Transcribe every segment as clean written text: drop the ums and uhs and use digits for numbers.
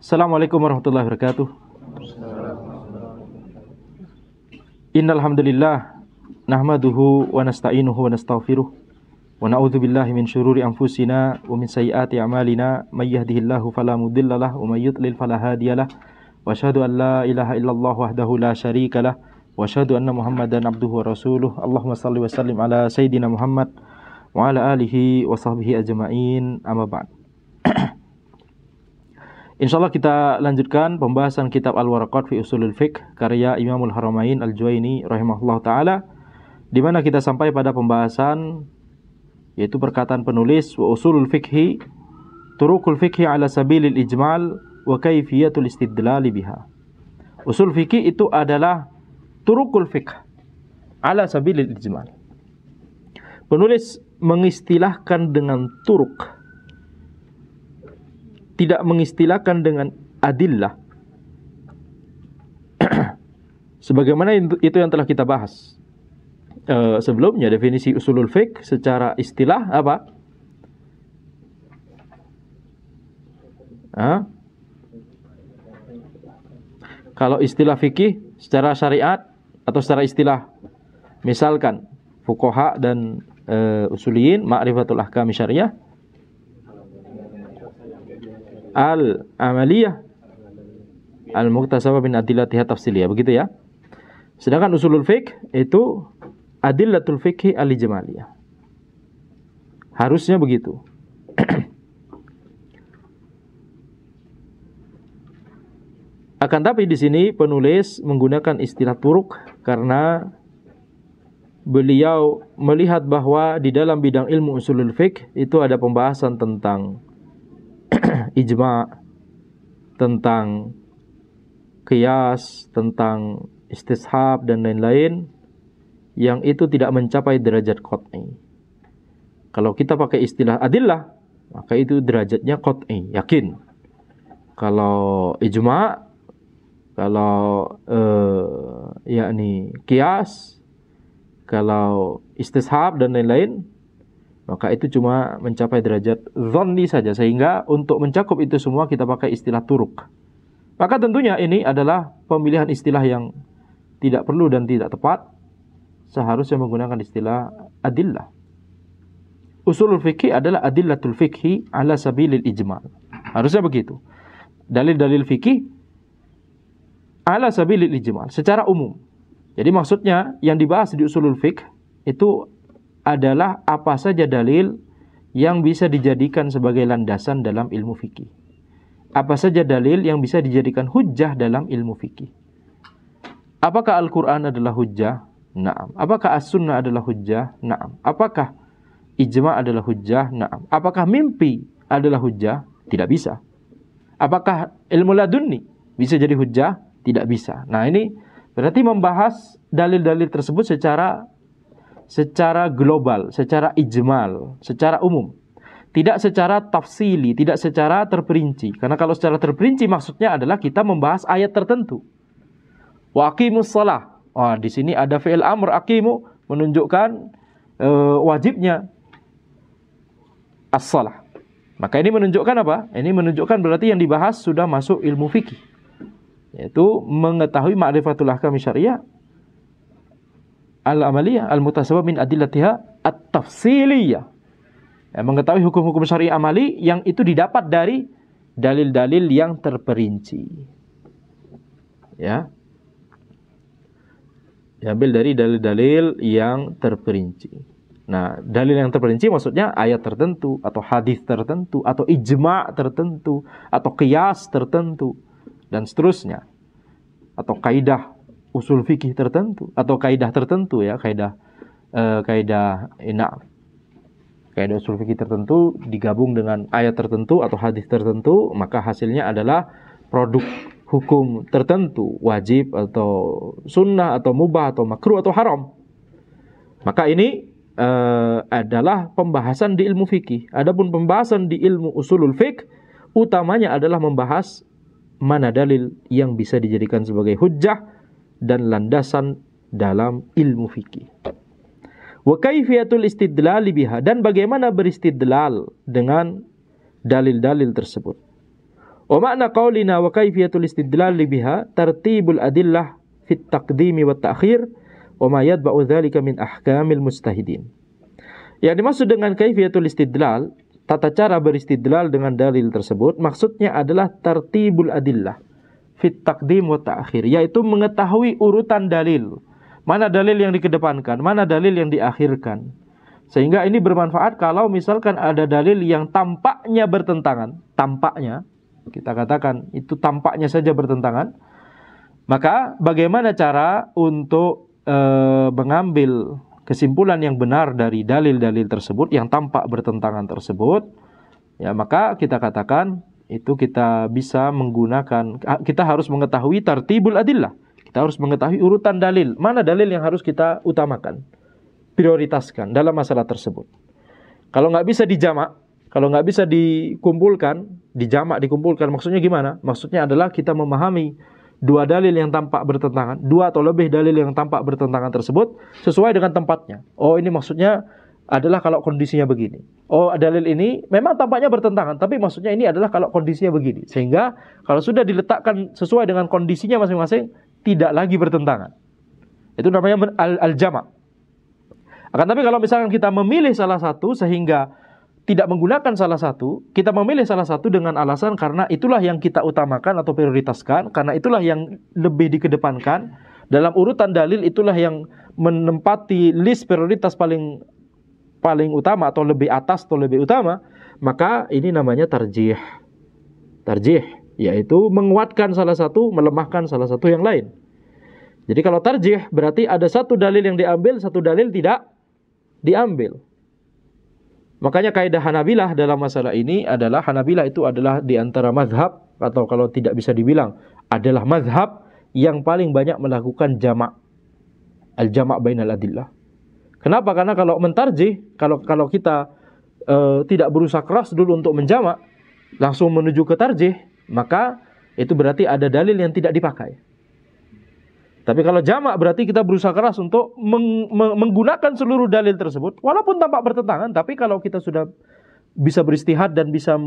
Assalamualaikum warahmatullahi wabarakatuh. Innal hamdalillah nahmaduhu wa nasta'inuhu wa nastaghfiruh wa na'udzu billahi min syururi anfusina wa min sayyiati a'malina may yahdihillahu fala mudhillalah wa may yudlil fala hadiyalah wa asyhadu an la ilaha illallah wahdahu la syarikalah wa asyhadu anna Muhammadan abduhu wa rasuluh. Allahumma shalli wa sallim ala sayidina Muhammad wa ala alihi wa sahbihi ajma'in. Amma ba'd. Insyaallah kita lanjutkan pembahasan kitab Al-Waraqat fi Ushulul Fiqh karya Imamul Haramain Al-Juwaini rahimahullah taala, di mana kita sampai pada pembahasan yaitu perkataan penulis wa usulul fiqhi turuqul fiqhi ala sabilil ijmal wa kaifiyatul istidlal biha. Usul fikih itu adalah turuqul fiqh ala sabilil ijmal. Penulis mengistilahkan dengan turuk, tidak mengistilahkan dengan adillah. Sebagaimana itu yang telah kita bahas sebelumnya. Definisi usulul fiqh secara istilah apa? Kalau istilah fikih secara syariat atau secara istilah, misalkan fuqaha dan usuliyin, ma'rifatul ahkam syariah, al-amaliyah, al-muktasabah min adillatiha tafsiliyah, begitu ya. Sedangkan usulul fiqh itu adillatul fiqhi al-ijmaliyah. Harusnya begitu. Akan tapi di sini penulis menggunakan istilah turuk karena beliau melihat bahwa di dalam bidang ilmu usulul fiqh itu ada pembahasan tentang ijma', tentang qiyas, tentang istishab dan lain-lain yang itu tidak mencapai derajat qat'i. Kalau kita pakai istilah adillah, maka itu derajatnya qat'i, yakin. Kalau ijma', kalau yakni qiyas, kalau istishab dan lain-lain, maka itu cuma mencapai derajat dhanni saja. Sehingga untuk mencakup itu semua kita pakai istilah turuk. Maka tentunya ini adalah pemilihan istilah yang tidak perlu dan tidak tepat. Seharusnya menggunakan istilah adillah. Usulul fikhi adalah adillatul fikhi ala sabilil ijmal. Harusnya begitu. Dalil-dalil fikih ala sabilil ijmal, secara umum. Jadi maksudnya yang dibahas di usulul fikh itu adalah apa saja dalil yang bisa dijadikan sebagai landasan dalam ilmu fikih. Apa saja dalil yang bisa dijadikan hujjah dalam ilmu fikih. Apakah Al-Quran adalah hujjah? Naam. Apakah As-Sunnah adalah hujjah? Naam. Apakah ijma' adalah hujjah? Naam. Apakah mimpi adalah hujjah? Tidak bisa. Apakah ilmu ladunni bisa jadi hujjah? Tidak bisa. Nah, ini berarti membahas dalil-dalil tersebut secara global, secara ijmal, secara umum. Tidak secara tafsili, tidak secara terperinci. Karena kalau secara terperinci maksudnya adalah kita membahas ayat tertentu. Wa aqimus shalah. Oh, di sini ada fi'il amr aqimu menunjukkan wajibnya as-shalah. Maka ini menunjukkan apa? Ini menunjukkan berarti yang dibahas sudah masuk ilmu fikih. Yaitu mengetahui ma'rifatul ahkam syariah al-amaliyah al-mutasabab min adillatiha at-tafsiliyah. Mengetahui hukum-hukum syariah amali yang itu didapat dari dalil-dalil yang terperinci. Ya. Diambil dari dalil-dalil yang terperinci. Nah, dalil yang terperinci maksudnya ayat tertentu atau hadis tertentu atau ijma' tertentu atau qiyas tertentu dan seterusnya. Atau kaidah usul fikih tertentu atau kaidah tertentu ya, kaidah usul fikih tertentu digabung dengan ayat tertentu atau hadis tertentu, maka hasilnya adalah produk hukum tertentu, wajib atau sunnah atau mubah atau makruh atau haram. Maka ini adalah pembahasan di ilmu fikih. Adapun pembahasan di ilmu usulul fiqh utamanya adalah membahas mana dalil yang bisa dijadikan sebagai hujjah dan landasan dalam ilmu fikih. Wa kaifiyatul istidlal biha, dan bagaimana beristidlal dengan dalil-dalil tersebut. Wa ma'na qaulina wa kaifiyatul istidlal biha tartibul adillah fit taqdimi wat ta'khir wa ma yatba'u dzalika min ahkamil mustahidin. Yang dimaksud dengan kaifiyatul istidlal, tata cara beristidlal dengan dalil tersebut, maksudnya adalah tartibul adillah fit taqdim wa ta'khir, yaitu mengetahui urutan dalil. Mana dalil yang dikedepankan, mana dalil yang diakhirkan. Sehingga ini bermanfaat kalau misalkan ada dalil yang tampaknya bertentangan, tampaknya, kita katakan itu tampaknya saja bertentangan, maka bagaimana cara untuk mengambil kesimpulan yang benar dari dalil-dalil tersebut yang tampak bertentangan tersebut, ya maka kita katakan itu kita bisa menggunakan, kita harus mengetahui tartibul adillah. Kita harus mengetahui urutan dalil. Mana dalil yang harus kita utamakan, prioritaskan dalam masalah tersebut. Kalau nggak bisa dijamak, kalau nggak bisa dikumpulkan, dijamak, dikumpulkan, maksudnya gimana? Maksudnya adalah kita memahami dua dalil yang tampak bertentangan, dua atau lebih dalil yang tampak bertentangan tersebut, sesuai dengan tempatnya. Oh, ini maksudnya adalah kalau kondisinya begini. Oh, dalil ini memang tampaknya bertentangan, tapi maksudnya ini adalah kalau kondisinya begini. Sehingga kalau sudah diletakkan sesuai dengan kondisinya masing-masing, tidak lagi bertentangan. Itu namanya al-jama'. Akan tapi kalau misalkan kita memilih salah satu sehingga tidak menggunakan salah satu, kita memilih salah satu dengan alasan karena itulah yang kita utamakan atau prioritaskan, karena itulah yang lebih dikedepankan, dalam urutan dalil itulah yang menempati list prioritas paling utama atau lebih atas atau lebih utama, maka ini namanya tarjih. Tarjih, yaitu menguatkan salah satu, melemahkan salah satu yang lain. Jadi kalau tarjih berarti ada satu dalil yang diambil, satu dalil tidak diambil. Makanya kaidah Hanabilah dalam masalah ini adalah, Hanabilah itu adalah di antara mazhab, atau kalau tidak bisa dibilang adalah mazhab yang paling banyak melakukan jamak, al-jamak bainal adillah. Kenapa? Karena kalau mentarjih, kalau kita tidak berusaha keras dulu untuk menjamak, langsung menuju ke tarjih, maka itu berarti ada dalil yang tidak dipakai. Tapi kalau jamak berarti kita berusaha keras untuk menggunakan seluruh dalil tersebut, walaupun tampak bertentangan, tapi kalau kita sudah bisa beristihad dan bisa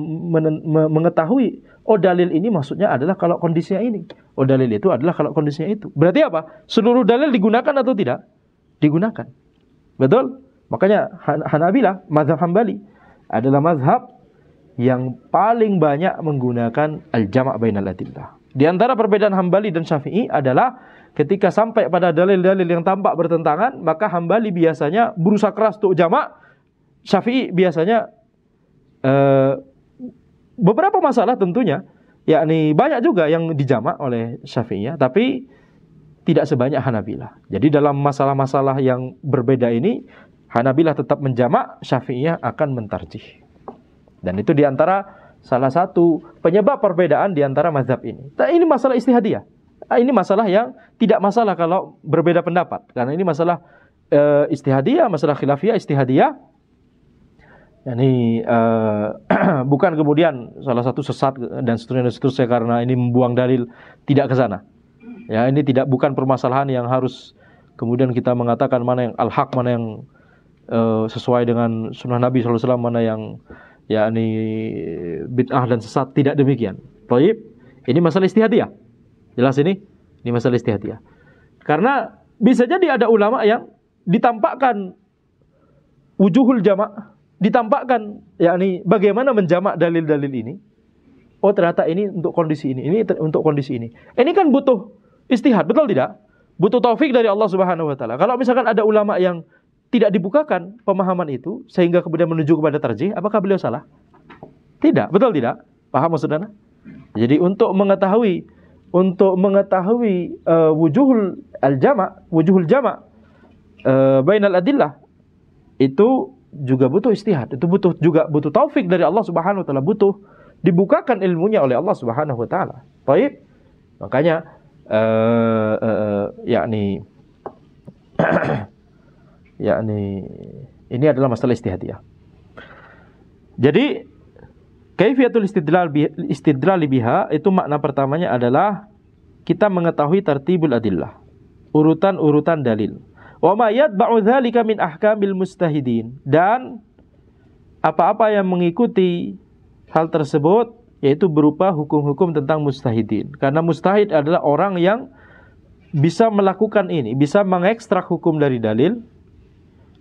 mengetahui, oh dalil ini maksudnya adalah kalau kondisinya ini, oh dalil itu adalah kalau kondisinya itu. Berarti apa? Seluruh dalil digunakan atau tidak? Digunakan. Betul? Makanya Hanabilah, mazhab Hambali, adalah mazhab yang paling banyak menggunakan al-jama' bainal adillah. Di antara perbedaan Hambali dan Syafi'i adalah ketika sampai pada dalil-dalil yang tampak bertentangan, maka Hambali biasanya berusaha keras untuk jamak, Syafi'i biasanya beberapa masalah tentunya, yakni banyak juga yang dijamak oleh Syafi'iyah, tapi tidak sebanyak Hanabilah. Jadi dalam masalah-masalah yang berbeda ini, Hanabilah tetap menjamak, Syafi'iyah akan mentarjih. Dan itu diantara salah satu penyebab perbedaan diantara mazhab ini. Nah, ini masalah istihadiyah. Ini masalah yang tidak masalah kalau berbeda pendapat. Karena ini masalah istihadiyah, masalah khilafiyah, istihadiyah. Yani bukan kemudian salah satu sesat dan seterusnya karena ini membuang dalil, tidak ke sana. Ya, ini bukan permasalahan yang harus kemudian kita mengatakan mana yang al-haq, mana yang sesuai dengan sunnah Nabi SAW, mana yang yakni bid'ah dan sesat. Tidak demikian. Baik, ini masalah istihadiyah. Jelas ini masalah istihadiyah. Karena bisa jadi ada ulama yang ditampakkan wujuhul jama', ditampakkan yakni bagaimana menjamak dalil-dalil ini. Oh, ternyata ini untuk kondisi ini untuk kondisi ini. Ini kan butuh istihad, betul tidak? Butuh taufik dari Allah Subhanahu wa taala. Kalau misalkan ada ulama yang tidak dibukakan pemahaman itu sehingga kemudian menuju kepada tarjih, apakah beliau salah? Tidak, betul tidak? Paham maksudnya? Jadi untuk mengetahui wujuhul jama' bainal adillah, itu juga butuh istihad, itu butuh taufik dari Allah Subhanahu wa taala, butuh dibukakan ilmunya oleh Allah Subhanahu wa taala. Baik. Makanya yakni ini adalah masalah istihadiyah. Jadi kaifiyatul istidlal biha itu makna pertamanya adalah kita mengetahui tartibul adillah, urutan-urutan dalil. Wa ma yatba'u dzalika min ahkamil mustahidin, dan apa-apa yang mengikuti hal tersebut yaitu berupa hukum-hukum tentang mustahidin. Karena mustahid adalah orang yang bisa melakukan ini, bisa mengekstrak hukum dari dalil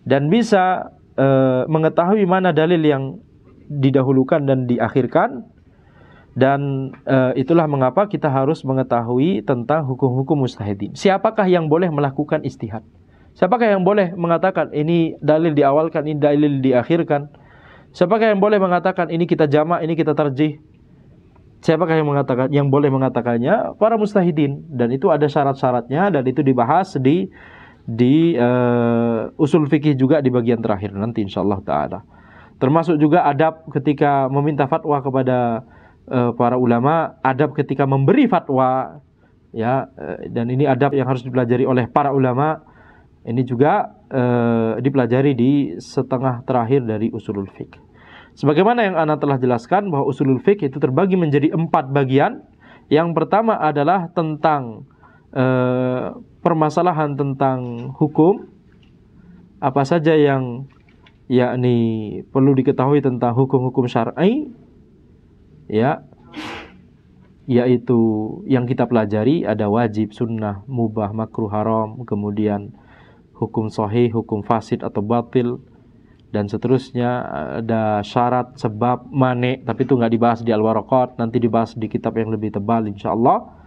dan bisa mengetahui mana dalil yang didahulukan dan diakhirkan. Dan itulah mengapa kita harus mengetahui tentang hukum-hukum mustahidin. Siapakah yang boleh melakukan istihad? Siapakah yang boleh mengatakan ini dalil diawalkan, ini dalil diakhirkan? Siapakah yang boleh mengatakan ini kita jamak, ini kita tarjih? Siapakah yang mengatakan, yang boleh mengatakannya? Para mustahidin. Dan itu ada syarat-syaratnya dan itu dibahas di usul fikih juga di bagian terakhir nanti insyaallah taala. Termasuk juga adab ketika meminta fatwa kepada para ulama, adab ketika memberi fatwa, ya, dan ini adab yang harus dipelajari oleh para ulama. Ini juga dipelajari di setengah terakhir dari usulul fiqh. Sebagaimana yang ana telah jelaskan bahwa usulul fiqh itu terbagi menjadi 4 bagian. Yang pertama adalah tentang permasalahan tentang hukum, apa saja yang yakni perlu diketahui tentang hukum-hukum syar'i, ya, yaitu yang kita pelajari ada wajib, sunnah, mubah, makruh, haram, kemudian hukum sahih, hukum fasid atau batil, dan seterusnya. Ada syarat, sebab, mane, tapi itu nggak dibahas di Al-Waraqat, nanti dibahas di kitab yang lebih tebal insyaallah.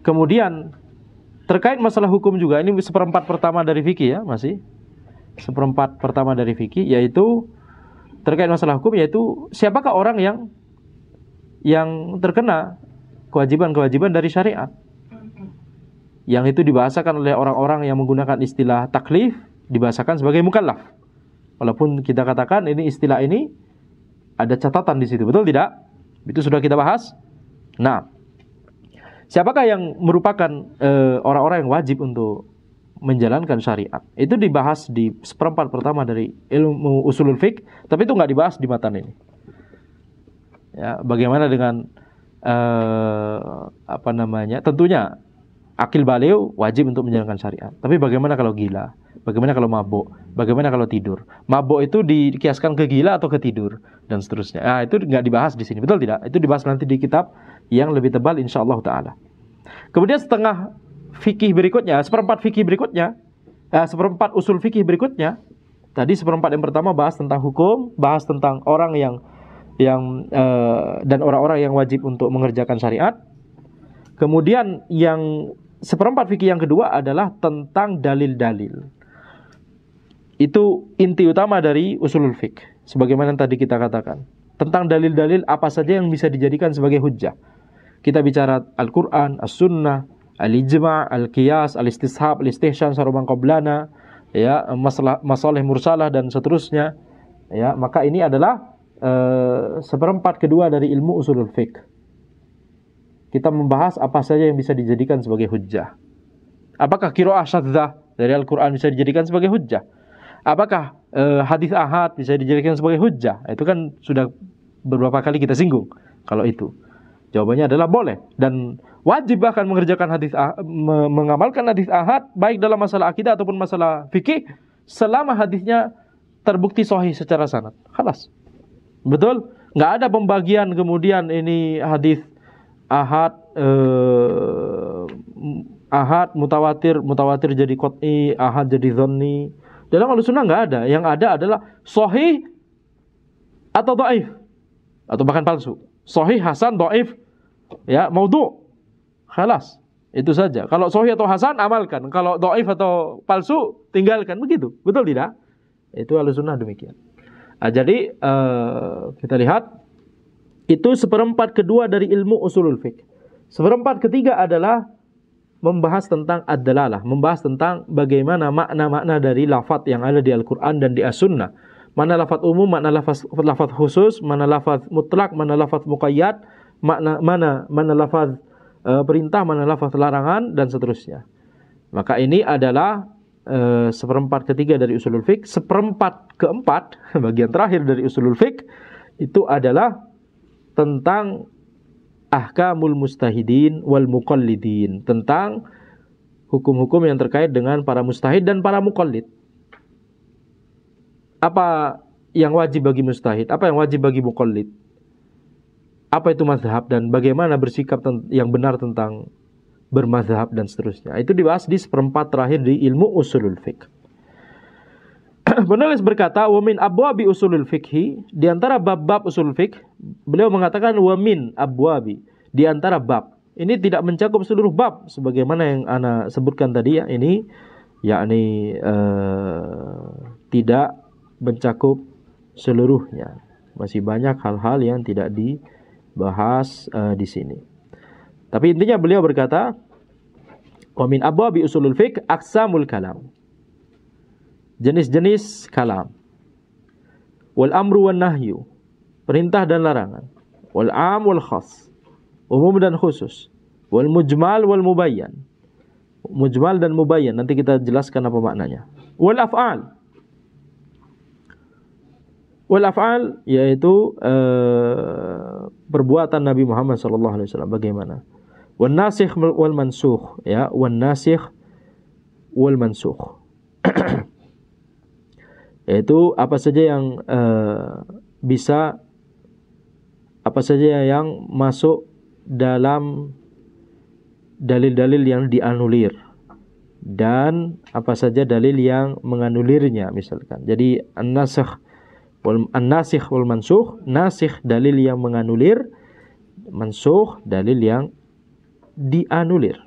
Kemudian terkait masalah hukum juga, ini seperempat pertama dari fikih, ya, masih seperempat pertama dari fikih, yaitu terkait masalah hukum, yaitu siapakah orang yang terkena kewajiban-kewajiban dari syariat. Yang itu dibahasakan oleh orang-orang yang menggunakan istilah taklif, dibahasakan sebagai mukallaf. Walaupun kita katakan ini istilah ini ada catatan di situ, betul tidak? Itu sudah kita bahas. Nah, siapakah yang merupakan orang-orang yang wajib untuk menjalankan syariat? Itu dibahas di seperempat pertama dari ilmu usulul fiqh, tapi itu nggak dibahas di matan ini. Ya, bagaimana dengan tentunya akil baligh wajib untuk menjalankan syariat. Tapi bagaimana kalau gila? Bagaimana kalau mabuk? Bagaimana kalau tidur? Mabuk itu dikiaskan ke gila atau ke tidur dan seterusnya. Nah, itu nggak dibahas di sini, betul tidak? Itu dibahas nanti di kitab yang lebih tebal insyaallah taala. Kemudian setengah fikih berikutnya, seperempat fikih berikutnya, seperempat usul fikih berikutnya. Tadi seperempat yang pertama bahas tentang hukum, bahas tentang orang yang dan orang-orang yang wajib untuk mengerjakan syariat. Kemudian yang seperempat fikih yang kedua adalah tentang dalil-dalil. Itu inti utama dari usulul fiqh. Sebagaimana tadi kita katakan, tentang dalil-dalil apa saja yang bisa dijadikan sebagai hujjah. Kita bicara Al-Quran, As-Sunnah, Al-Ijma', Al-Qiyas, Al-Istishab, Al-Istihsan, Saruman Qablana, ya, masalah mursalah dan seterusnya. Ya, maka ini adalah seperempat kedua dari ilmu usulul fiqh. Kita membahas apa saja yang bisa dijadikan sebagai hujjah. Apakah qiraah syadzah dari Al-Quran bisa dijadikan sebagai hujjah? Apakah hadis ahad bisa dijadikan sebagai hujjah? Itu kan sudah beberapa kali kita singgung. Kalau itu jawabannya adalah boleh dan wajib bahkan mengerjakan mengamalkan hadis ahad baik dalam masalah akidah ataupun masalah fikih selama hadisnya terbukti sahih secara sanad. Khalas. Betul? Nggak ada pembagian kemudian ini hadis ahad mutawatir jadi qat'i, ahad jadi dhanni. Dalam Ahlussunnah nggak ada. Yang ada adalah sahih atau dhaif atau bahkan palsu. Sahih, hasan, dhaif, ya, maudhu'. Khalas. Itu saja. Kalau sahih atau hasan amalkan, kalau dhaif atau palsu tinggalkan, begitu. Betul tidak? Itu Ahlussunnah demikian. Jadi kita lihat itu seperempat kedua dari ilmu usulul fiqh. Seperempat ketiga adalah membahas tentang ad-dalalah, membahas tentang bagaimana makna-makna dari lafaz yang ada di Al-Quran dan di As-Sunnah. Mana lafaz umum, mana lafaz khusus, mana lafaz mutlak, mana lafaz muqayyad, mana lafaz perintah, mana lafaz larangan dan seterusnya. Maka ini adalah seperempat ketiga dari usulul fiqh. Seperempat keempat, bagian terakhir dari usulul fiqh, itu adalah tentang ahkamul mustahidin wal muqallidin, tentang hukum-hukum yang terkait dengan para mustahid dan para muqallid. Apa yang wajib bagi mujtahid, apa yang wajib bagi muqallid, apa itu mazhab, dan bagaimana bersikap yang benar tentang bermazhab dan seterusnya. Itu dibahas di seperempat terakhir di ilmu usulul fiqh. Penulis berkata, wa min abwabi usulul fiqhi, di antara bab-bab usulul fiqh, beliau mengatakan wa min abwabi, di antara bab. Ini tidak mencakup seluruh bab sebagaimana yang ana sebutkan tadi ya, ini yakni tidak mencakup seluruhnya. Masih banyak hal-hal yang tidak dibahas di sini. Tapi intinya beliau berkata, wa min abwabi usulul fiqh aqsamul kalam. Jenis-jenis kalam. Wal amru wan nahyu, perintah dan larangan. Wal am wal khas, umum dan khusus. Wal mujmal wal mubayyan, mujmal dan mubayyan, nanti kita jelaskan apa maknanya. Wal af'al, wal af'al yaitu perbuatan Nabi Muhammad SAW bagaimana. Wan nasikh wal mansukh, ya, wan nasikh wal mansukh. Yaitu apa saja yang bisa, apa saja yang masuk dalam dalil-dalil yang dianulir, dan apa saja dalil yang menganulirnya misalkan. Jadi an-nasikh wal mansukh, nasikh dalil yang menganulir, mansukh dalil yang dianulir.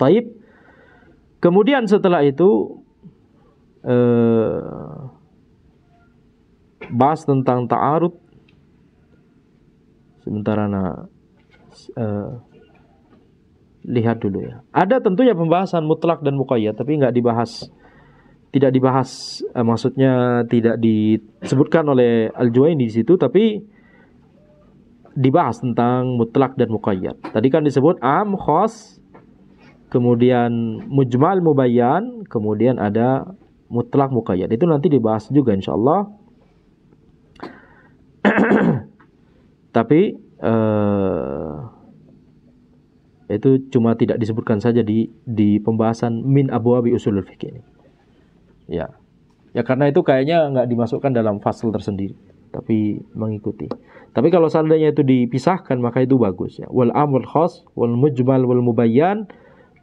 Taib. Kemudian setelah itu bahas tentang ta'arud. Sementara lihat dulu ya. Ada tentunya pembahasan mutlak dan muqayyad, tapi tidak dibahas, maksudnya tidak disebutkan oleh Al-Juwaini di situ, tapi dibahas tentang mutlak dan muqayyad. Tadi kan disebut am, khas, kemudian mujmal, mubayyan, kemudian ada mutlak, muqayyad. Itu nanti dibahas juga insyaallah. Tapi itu cuma tidak disebutkan saja di pembahasan min abwabi usulul fiqh ini. Ya. Ya karena itu kayaknya nggak dimasukkan dalam fasal tersendiri, tapi mengikuti. Tapi kalau seandainya itu dipisahkan maka itu bagus ya. Wal am wal khas, wal mujmal wal mubayyan,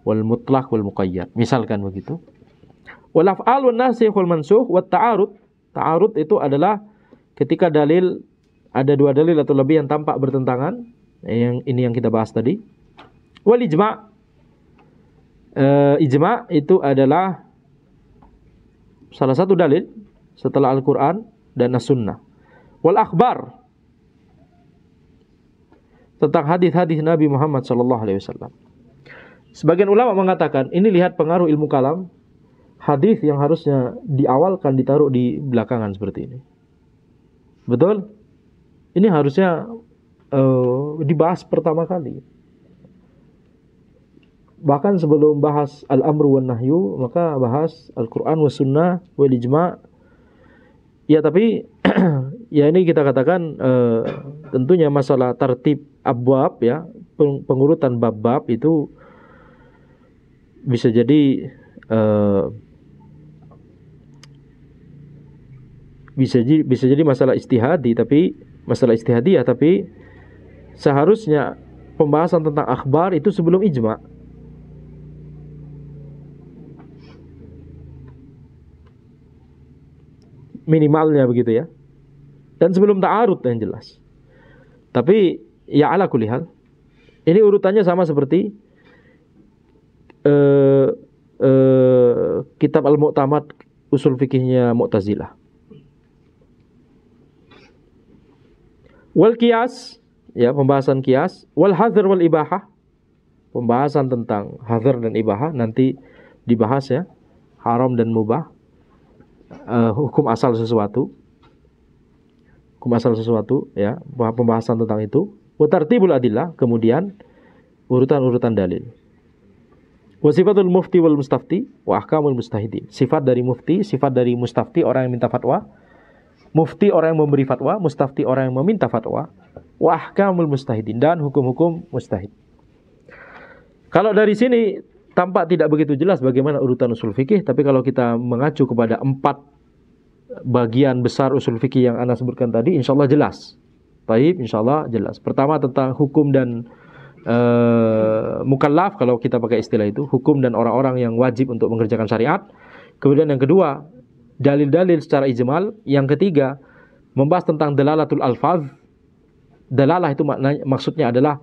wal mutlaq wal muqayyad. Misalkan begitu. Wal af'al wan nasikh wal mansukh wat ta'arud. Ta'arud itu adalah ketika dalil, ada dua dalil atau lebih yang tampak bertentangan. Yang kita bahas tadi. Wal ijma'. Ijma' itu adalah salah satu dalil setelah Al-Qur'an dan As-Sunnah. Wal akhbar, tentang hadis-hadis Nabi Muhammad SAW. Sebagian ulama mengatakan, ini lihat pengaruh ilmu kalam, hadis yang harusnya diawalkan ditaruh di belakangan seperti ini. Betul? Ini harusnya dibahas pertama kali. Bahkan sebelum bahas al-amru wan nahyu, maka bahas Al-Quran wa sunnah wal ijma'. Ya tapi ya ini kita katakan tentunya masalah tertib abwab ya, pengurutan bab-bab itu bisa jadi bisa jadi masalah istihadiyah, tapi seharusnya pembahasan tentang akhbar itu sebelum ijma'. Minimalnya begitu ya. Dan sebelum ta'arud yang jelas. Tapi ya ala kulli hal, ini urutannya sama seperti kitab Al-Mu'tamad usul fikihnya Mu'tazilah. Wal qiyas, ya pembahasan qiyas, wal hadzar wal ibahah, pembahasan tentang hadzar dan ibahah nanti dibahas ya, haram dan mubah, hukum asal sesuatu ya, pembahasan tentang itu. Wa tartibul adillah, kemudian urutan-urutan dalil. Wa sifatul mufti wal mustafti wa ahkamul mustahidin, sifat dari mufti, sifat dari mustafti, orang yang minta fatwa. Mufti orang yang memberi fatwa, mustafti orang yang meminta fatwa, wa ahkamul mustahidin, dan hukum-hukum mustahid. Kalau dari sini tampak tidak begitu jelas bagaimana urutan usul fikih, tapi kalau kita mengacu kepada 4 bagian besar usul fikih yang Ana sebutkan tadi, insya Allah jelas. Baik, insya Allah jelas. Pertama tentang hukum dan mukallaf, kalau kita pakai istilah itu, hukum dan orang-orang yang wajib untuk mengerjakan syariat. Kemudian yang kedua, dalil-dalil secara ijmal. Yang ketiga, membahas tentang dalalatul alfaz. Dalalah itu maksudnya adalah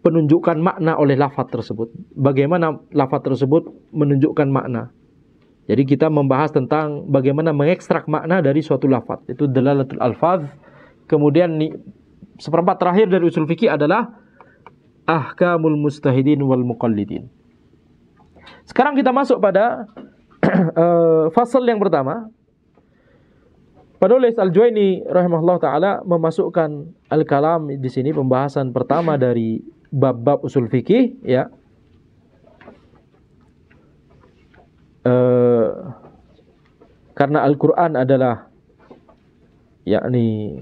penunjukan makna oleh lafaz tersebut. Bagaimana lafaz tersebut menunjukkan makna. Jadi kita membahas tentang bagaimana mengekstrak makna dari suatu lafaz. Itu dalalatul alfaz. Kemudian seperempat terakhir dari usul fikih adalah ahkamul mustahidin wal muqallidin. Sekarang kita masuk pada fasal yang pertama. Penulis Al-Juwaini rahimahullah taala memasukkan al-kalam di sini, pembahasan pertama dari bab-bab usul fikih, ya. Karena Al-Qur'an adalah yakni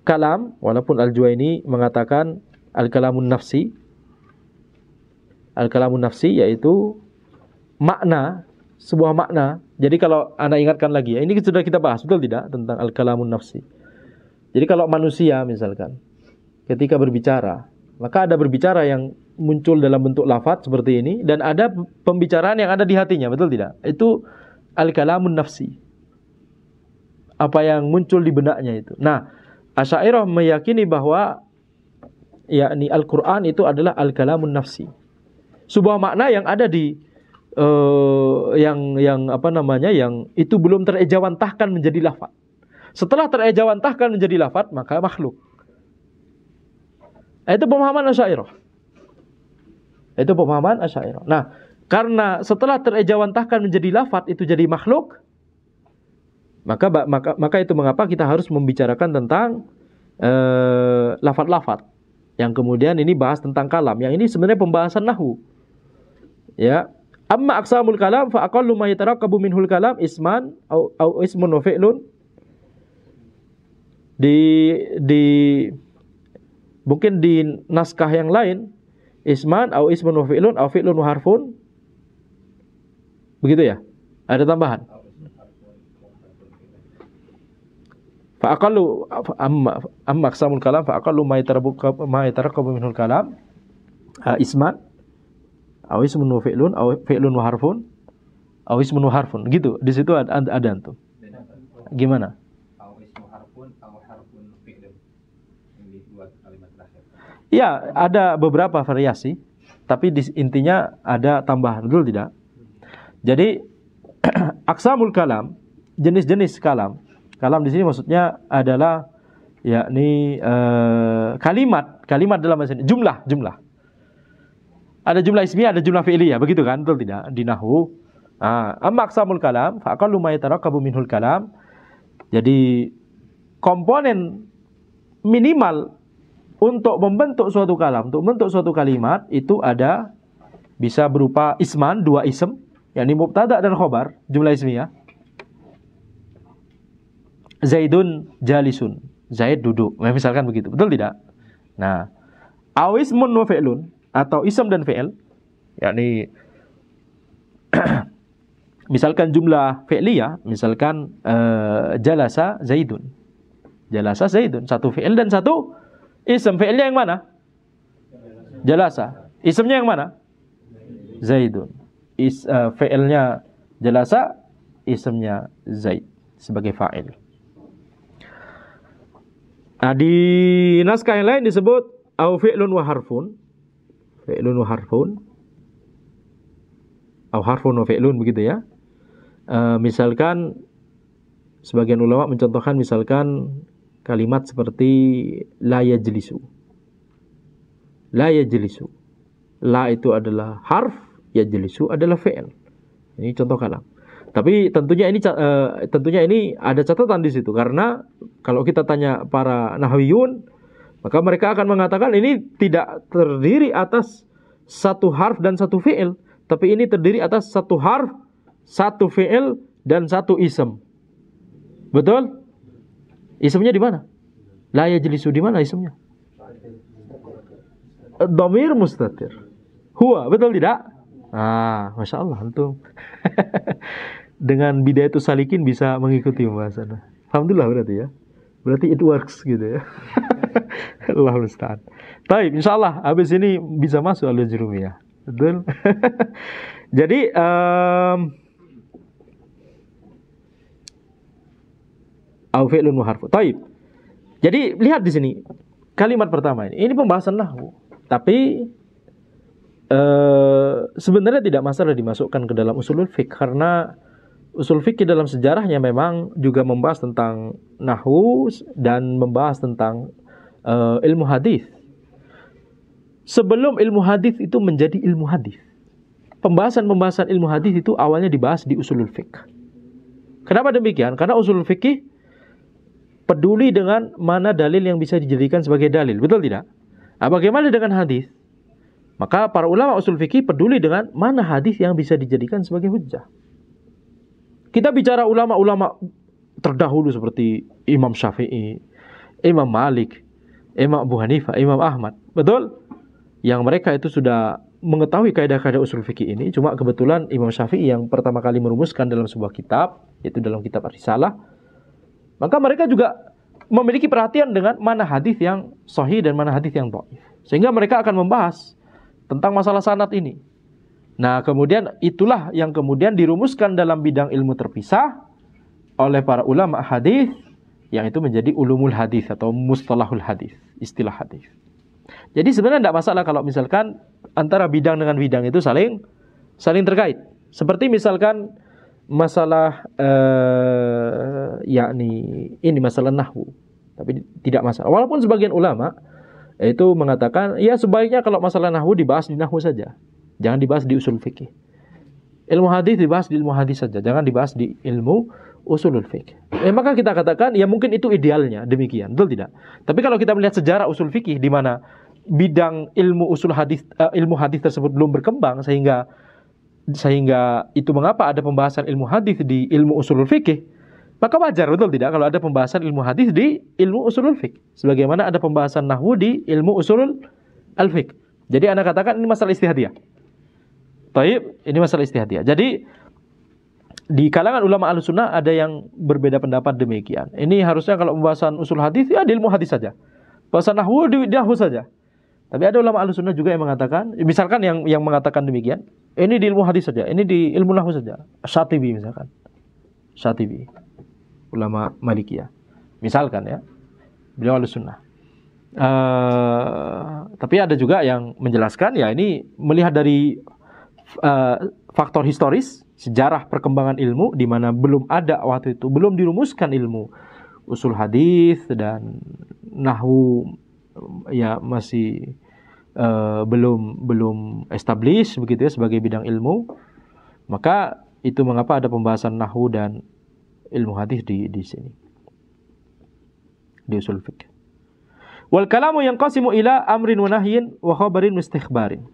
kalam, walaupun Al-Juwaini mengatakan al-kalamun nafsi. Al-kalamun nafsi yaitu makna, sebuah makna. Jadi kalau Anda ingatkan lagi, ya, ini sudah kita bahas, betul tidak, tentang al-kalamun nafsi. Jadi kalau manusia misalkan ketika berbicara, maka ada berbicara yang muncul dalam bentuk lafaz seperti ini, dan ada pembicaraan yang ada di hatinya, betul tidak? Itu al-kalamun nafsi. Apa yang muncul di benaknya itu. Nah, Asy'ariyah meyakini bahwa yakni Al-Qur'an itu adalah al-kalamun nafsi. Sebuah makna yang ada di yang itu belum terejawantahkan menjadi lafaz. Setelah terejawantahkan menjadi lafaz, maka makhluk. Itu pemahaman Asy'ariyah. Itu pemahaman Asy'ariyah. Nah, karena setelah terejawantahkan menjadi lafaz itu jadi makhluk, maka itu mengapa kita harus membicarakan tentang lafaz-lafaz. Yang kemudian ini bahas tentang kalam. Yang ini sebenarnya pembahasan nahwu. Ya. Amma aqsamul kalam fa aqallu ma yatarakkabu minhul kalam isman au ismun wa fi'lun. Mungkin di naskah yang lain isman au ismun wa fi'lun au fi'lun wa harfun. Begitu ya? Ada tambahan. Fa aqallu amma aqsamul kalam fa aqallu ma yatarakkabu minhul kalam isman aw ismun wa fi'lun aw fi'lun wa harfun aw ismun wa harfun, gitu. Di situ ada antum. Gimana? Aw ismu harfun aw harfun fi'lun. Ini dua kalimat terakhir. Ya, ada beberapa variasi, tapi intinya ada tambahan, betul tidak? Jadi aqsamul kalam, jenis-jenis kalam. Kalam di sini maksudnya adalah yakni kalimat dalam bahasa ini, jumlah. Ada jumlah ismiyah, ada jumlah fi'liyah, begitu kan? Betul tidak? Di nahwu. Amma aqsamul kalam fa aqallu ma yatarakkabu minhul kalam. Jadi komponen minimal untuk membentuk suatu kalam, untuk membentuk suatu kalimat itu ada bisa berupa isman, dua ism, yakni mubtada dan khobar, jumlah ismiyah. Zaidun jalisun, Zaid duduk, misalkan begitu, betul tidak? Nah, aw ismun wa fi'lun, atau ism dan fi'il, yakni misalkan jumlah fi'liyah, misalkan jalasa Zaidun, satu fi'il dan satu ism. Fi'ilnya yang mana? Jalasa. Ismnya yang mana? Zaidun. Fi'ilnya jalasa, ismnya Zaid sebagai fa'il. Nah, di naskah yang lain disebut au fi'lun wa harfun. Fi'lun wa harfun. Au harfun wa fi'lun, begitu ya. Misalkan sebagian ulama mencontohkan misalkan kalimat seperti la yajlisu. La yajlisu. La itu adalah harf, yajlisu adalah fi'il. Ini contoh kalam. Tapi tentunya ini ada catatan di situ, karena kalau kita tanya para nahwiyun, maka mereka akan mengatakan ini tidak terdiri atas satu harf dan satu fi'il, tapi ini terdiri atas satu harf, satu fi'il dan satu ism. Betul? Ismnya di mana? La yajlisu, di mana ismnya? Dhamir mustatir. Huwa, betul tidak? Masya Allah antum. Dengan Bidayatus Salikin bisa mengikuti pembahasan. Alhamdulillah berarti ya. Berarti it works gitu ya. Allah musta'an. Baik, insyaallah habis ini bisa masuk al-Jurumiyah. Betul. Jadi au fi'lun wa harfu. Baik. Jadi lihat di sini kalimat pertama ini. Ini pembahasan nahwu. Tapi sebenarnya tidak masalah dimasukkan ke dalam usulul fiqh karena usul fikih dalam sejarahnya memang juga membahas tentang nahwu dan membahas tentang ilmu hadis. Sebelum ilmu hadis itu menjadi ilmu hadis, pembahasan ilmu hadis itu awalnya dibahas di usulul fiqh. Kenapa demikian? Karena usulul fikih peduli dengan mana dalil yang bisa dijadikan sebagai dalil, betul tidak? Bagaimana dengan hadis? Maka para ulama usul fikih peduli dengan mana hadis yang bisa dijadikan sebagai hujjah. Kita bicara ulama-ulama terdahulu seperti Imam Syafi'i, Imam Malik, Imam Abu Hanifah, Imam Ahmad. Betul? Yang mereka itu sudah mengetahui kaidah-kaidah usul fikih ini. Cuma kebetulan Imam Syafi'i yang pertama kali merumuskan dalam sebuah kitab, yaitu dalam kitab Ar-Risalah. Maka mereka juga memiliki perhatian dengan mana hadis yang sahih dan mana hadis yang dhaif. Sehingga mereka akan membahas tentang masalah sanad ini. Nah, kemudian itulah yang kemudian dirumuskan dalam bidang ilmu terpisah oleh para ulama hadis, yang itu menjadi ulumul hadis atau mustalahul hadis, istilah hadis. Jadi sebenarnya tidak masalah kalau misalkan antara bidang dengan bidang itu saling terkait. Seperti misalkan masalah yakni ini masalah nahwu, tapi tidak masalah. Walaupun sebagian ulama itu mengatakan ya sebaiknya kalau masalah nahwu dibahas di nahwu saja. Jangan dibahas di usul fikih. Ilmu hadis dibahas di ilmu hadis saja, jangan dibahas di ilmu usulul fikih. Maka kita katakan ya mungkin itu idealnya demikian, betul tidak? Tapi kalau kita melihat sejarah usul fikih di mana bidang ilmu usul hadis ilmu hadis tersebut belum berkembang sehingga itu mengapa ada pembahasan ilmu hadis di ilmu usulul fikih, maka wajar betul tidak kalau ada pembahasan ilmu hadis di ilmu usulul fikih sebagaimana ada pembahasan nahwu di ilmu usulul al-fikih. Jadi Anda katakan ini masalah istihadiyah. Baik, ini masalah istihadiyah. Jadi di kalangan ulama Ahlussunnah ada yang berbeda pendapat demikian. Ini harusnya kalau pembahasan usul hadis ya di ilmu hadis saja. Pembahasan nahwu di nahwu saja. Tapi ada ulama Ahlussunnah juga yang mengatakan, misalkan yang mengatakan demikian, ini di ilmu hadis saja, ini di ilmu nahwu saja. Syatibi misalkan. Syatibi. Ulama Malikiyah. Misalkan ya. Beliau Ahlussunnah. Tapi ada juga yang menjelaskan ya ini melihat dari faktor historis, sejarah perkembangan ilmu di mana belum ada waktu itu, belum dirumuskan ilmu usul hadis dan nahwu ya masih belum establish begitu ya sebagai bidang ilmu. Maka itu mengapa ada pembahasan nahwu dan ilmu hadis di sini. Di usul fikih. Wal kalamu yanqasimu ila amrin wa nahyin wa khabarin wa istikhbarin.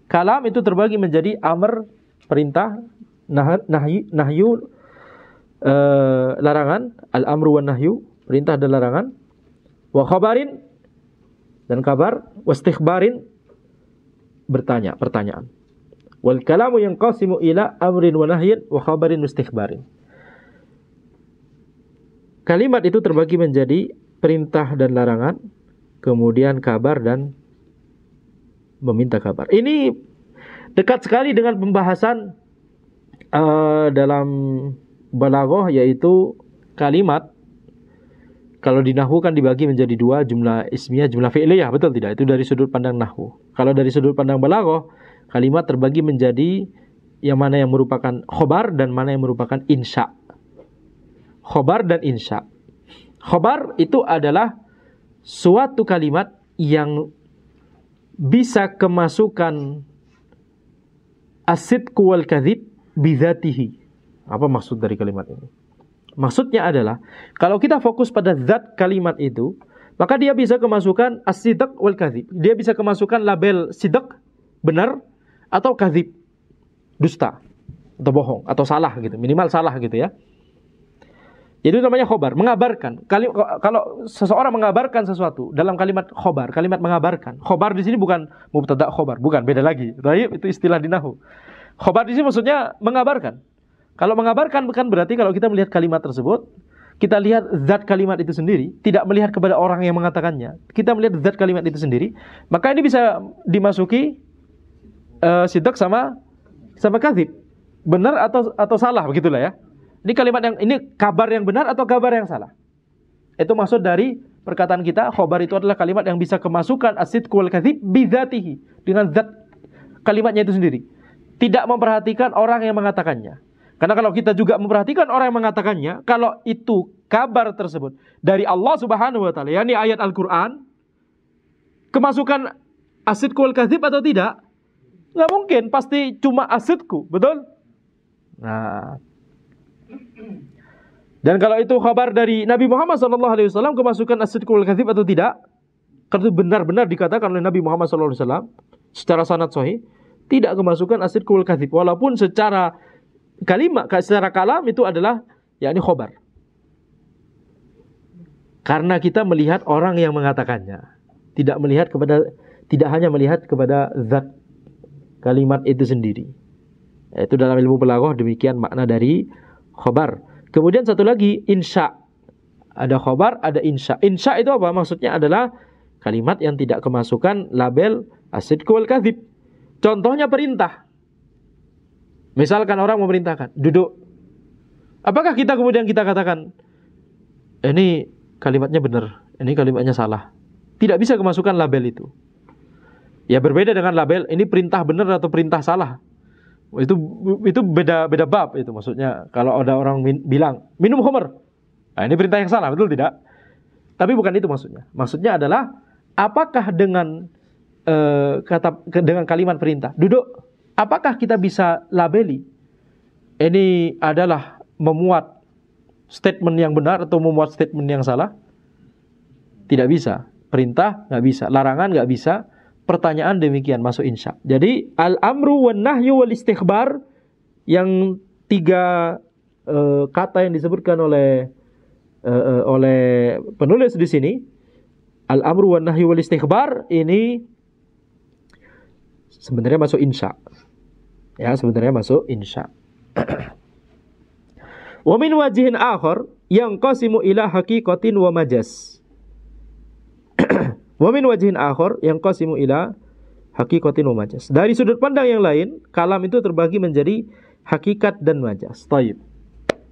Kalam itu terbagi menjadi amr, perintah, nahyu, larangan, al-amru wa nahyu, perintah dan larangan, wa khabarin, dan kabar, wa istikhbarin, bertanya, pertanyaan. Wal kalamu yanqasimu ila amrin wa nahyin wa khabarin wa istikhbarin. Kalimat itu terbagi menjadi perintah dan larangan, kemudian kabar dan meminta kabar. Ini dekat sekali dengan pembahasan dalam balaghah, yaitu kalimat kalau di nahwu kan dibagi menjadi dua, jumlah ismiyah, jumlah fi'liyah, betul tidak? Itu dari sudut pandang nahwu. Kalau dari sudut pandang balaghah, kalimat terbagi menjadi yang mana yang merupakan khobar dan mana yang merupakan insya. Khobar dan insya. Khobar itu adalah suatu kalimat yang bisa kemasukan as-sidq wal kadhib bidzatihi. Apa maksud dari kalimat ini? Maksudnya adalah kalau kita fokus pada zat kalimat itu, maka dia bisa kemasukan as-sidq wal kadhib. Dia bisa kemasukan label sidq, benar, atau kadhib, dusta, atau bohong, atau salah gitu. Minimal salah gitu ya. Itu namanya khobar, mengabarkan. Kalau seseorang mengabarkan sesuatu dalam kalimat khobar, kalimat mengabarkan. Khobar di sini bukan mubtada khobar, bukan, beda lagi. Itu istilah di nahwu. Khobar di sini maksudnya mengabarkan. Kalau mengabarkan bukan berarti kalau kita melihat kalimat tersebut, kita lihat zat kalimat itu sendiri, tidak melihat kepada orang yang mengatakannya. Kita melihat zat kalimat itu sendiri, maka ini bisa dimasuki sidq sama kadzib. Benar atau salah, begitulah ya. Ini kalimat ini kabar yang benar atau kabar yang salah. Itu maksud dari perkataan kita, khobar itu adalah kalimat yang bisa kemasukan as-sidq wal kadzib bidzatihi, dengan zat kalimatnya itu sendiri. Tidak memperhatikan orang yang mengatakannya. Karena kalau kita juga memperhatikan orang yang mengatakannya, kalau itu kabar tersebut dari Allah Subhanahu wa taala, yakni ayat Al-Qur'an, kemasukan as-sidq wal kadzib atau tidak? Nggak mungkin, pasti cuma as-sidqu, betul? Nah, dan kalau itu kabar dari Nabi Muhammad SAW, kemasukan as-sidq wal kadzib atau tidak? Kalau itu benar-benar dikatakan oleh Nabi Muhammad SAW secara sanad sahih, tidak kemasukan as-sidq wal kadzib, walaupun secara kalimat, secara kalam itu adalah yakni khobar. Karena kita melihat orang yang mengatakannya, tidak hanya melihat kepada zat kalimat itu sendiri. Itu dalam ilmu balaghah demikian makna dari khobar. Kemudian satu lagi, insya. Ada khobar, ada insya. Insya itu apa? Maksudnya adalah kalimat yang tidak kemasukan label as-sidq wal kadzib. Contohnya perintah. Misalkan orang memerintahkan, duduk. Apakah kita kemudian kita katakan, ini kalimatnya benar, ini kalimatnya salah? Tidak bisa kemasukan label itu. Ya berbeda dengan label, ini perintah benar atau perintah salah. Itu beda bab itu, maksudnya kalau ada orang bilang minum khamr, nah ini perintah yang salah, betul tidak? Tapi bukan itu maksudnya. Maksudnya adalah apakah dengan dengan kalimat perintah duduk, apakah kita bisa labeli ini adalah memuat statement yang benar atau memuat statement yang salah? Tidak bisa. Perintah nggak bisa, larangan nggak bisa. Pertanyaan demikian masuk insya. Jadi al-amru wan nahyu wal istikhbar, yang tiga kata yang disebutkan oleh penulis di sini, al-amru wan nahyu wal istikhbar, ini sebenarnya masuk insya. Ya, sebenarnya masuk insya. Wa min wajihin akhar yang qasimu ila haqiqatin wa majaz. Wa min wajhin akhar yang qasimu ila haqiqatin wa majaz. Dari sudut pandang yang lain, kalam itu terbagi menjadi hakikat dan majaz. Taib.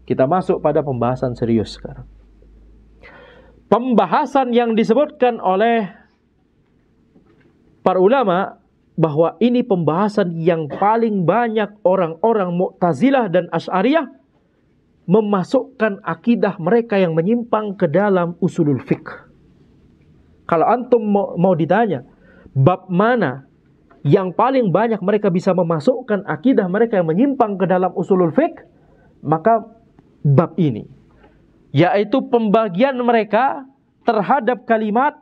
Kita masuk pada pembahasan serius sekarang. Pembahasan yang disebutkan oleh para ulama, bahwa ini pembahasan yang paling banyak orang-orang Mu'tazilah dan Asy'ariyah memasukkan akidah mereka yang menyimpang ke dalam usulul fiqh. Kalau antum mau ditanya bab mana yang paling banyak mereka bisa memasukkan akidah mereka yang menyimpang ke dalam usulul fiqh, maka bab ini, yaitu pembagian mereka terhadap kalimat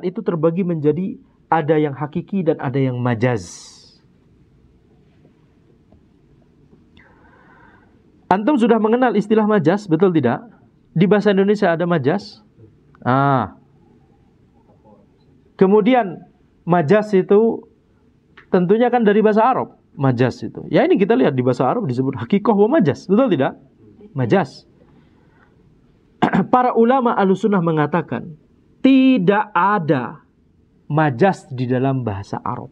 itu terbagi menjadi ada yang hakiki dan ada yang majaz. Antum sudah mengenal istilah majaz, betul tidak? Di bahasa Indonesia ada majaz. Kemudian majaz itu tentunya kan dari bahasa Arab. Majaz itu, ya ini kita lihat di bahasa Arab disebut hakikah wa majaz, betul tidak? Majaz. Para ulama Ahlussunnah mengatakan tidak ada majaz di dalam bahasa Arab,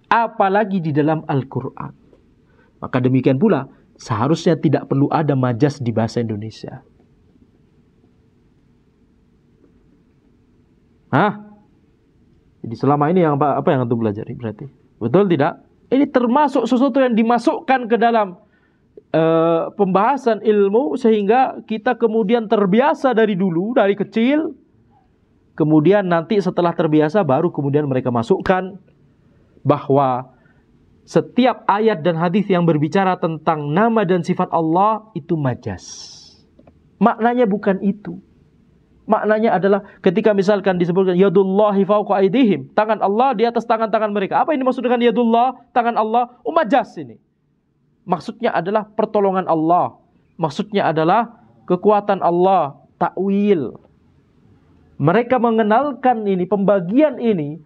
apalagi di dalam Al-Quran. Maka demikian pula seharusnya tidak perlu ada majaz di bahasa Indonesia. Jadi selama ini apa yang antum pelajari berarti? Betul tidak? Ini termasuk sesuatu yang dimasukkan ke dalam pembahasan ilmu, sehingga kita kemudian terbiasa dari dulu, dari kecil. Kemudian nanti setelah terbiasa baru kemudian mereka masukkan bahwa setiap ayat dan hadis yang berbicara tentang nama dan sifat Allah itu majaz. Maknanya bukan itu. Maknanya adalah ketika misalkan disebutkan yadullahi fawqa aydihim, tangan Allah di atas tangan-tangan mereka. Apa ini maksud dengan yadullah, tangan Allah? Majaz ini. Maksudnya adalah pertolongan Allah, maksudnya adalah kekuatan Allah, takwil. Mereka mengenalkan ini, pembagian ini,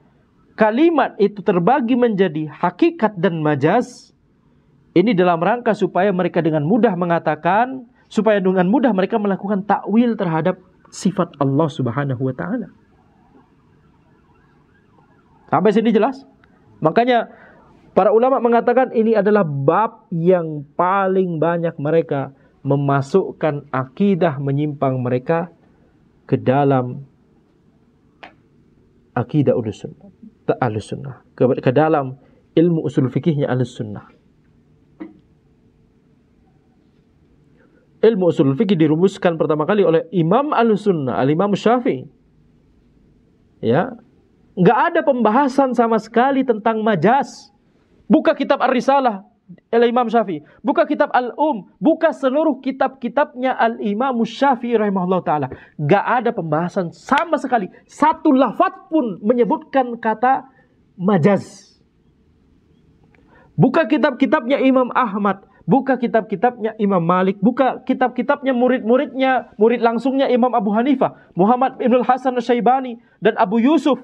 kalimat itu terbagi menjadi hakikat dan majaz. Ini dalam rangka supaya mereka dengan mudah mengatakan, supaya dengan mudah mereka melakukan takwil terhadap sifat Allah Subhanahu wa taala. Sampai sini jelas? Makanya para ulama mengatakan ini adalah bab yang paling banyak mereka memasukkan akidah menyimpang mereka ke dalam akidah Ahlus Sunnah, ke dalam ilmu usul fikihnya Ahlus Sunnah. Ilmu usul fikih dirumuskan pertama kali oleh Imam Ahlus Sunnah, Al-Imam Syafi'i. Ya, nggak ada pembahasan sama sekali tentang majaz. Buka kitab Ar-Risalah Al-Imam Syafi'i, buka kitab buka seluruh kitab-kitabnya Al-Imam Syafi'i rahimahullah ta'ala. Gak ada pembahasan sama sekali. Satu lafaz pun menyebutkan kata majaz. Buka kitab-kitabnya Imam Ahmad, buka kitab-kitabnya Imam Malik, buka kitab-kitabnya murid-muridnya, murid langsungnya Imam Abu Hanifah, Muhammad ibn Hasan Asy-Syaibani dan Abu Yusuf,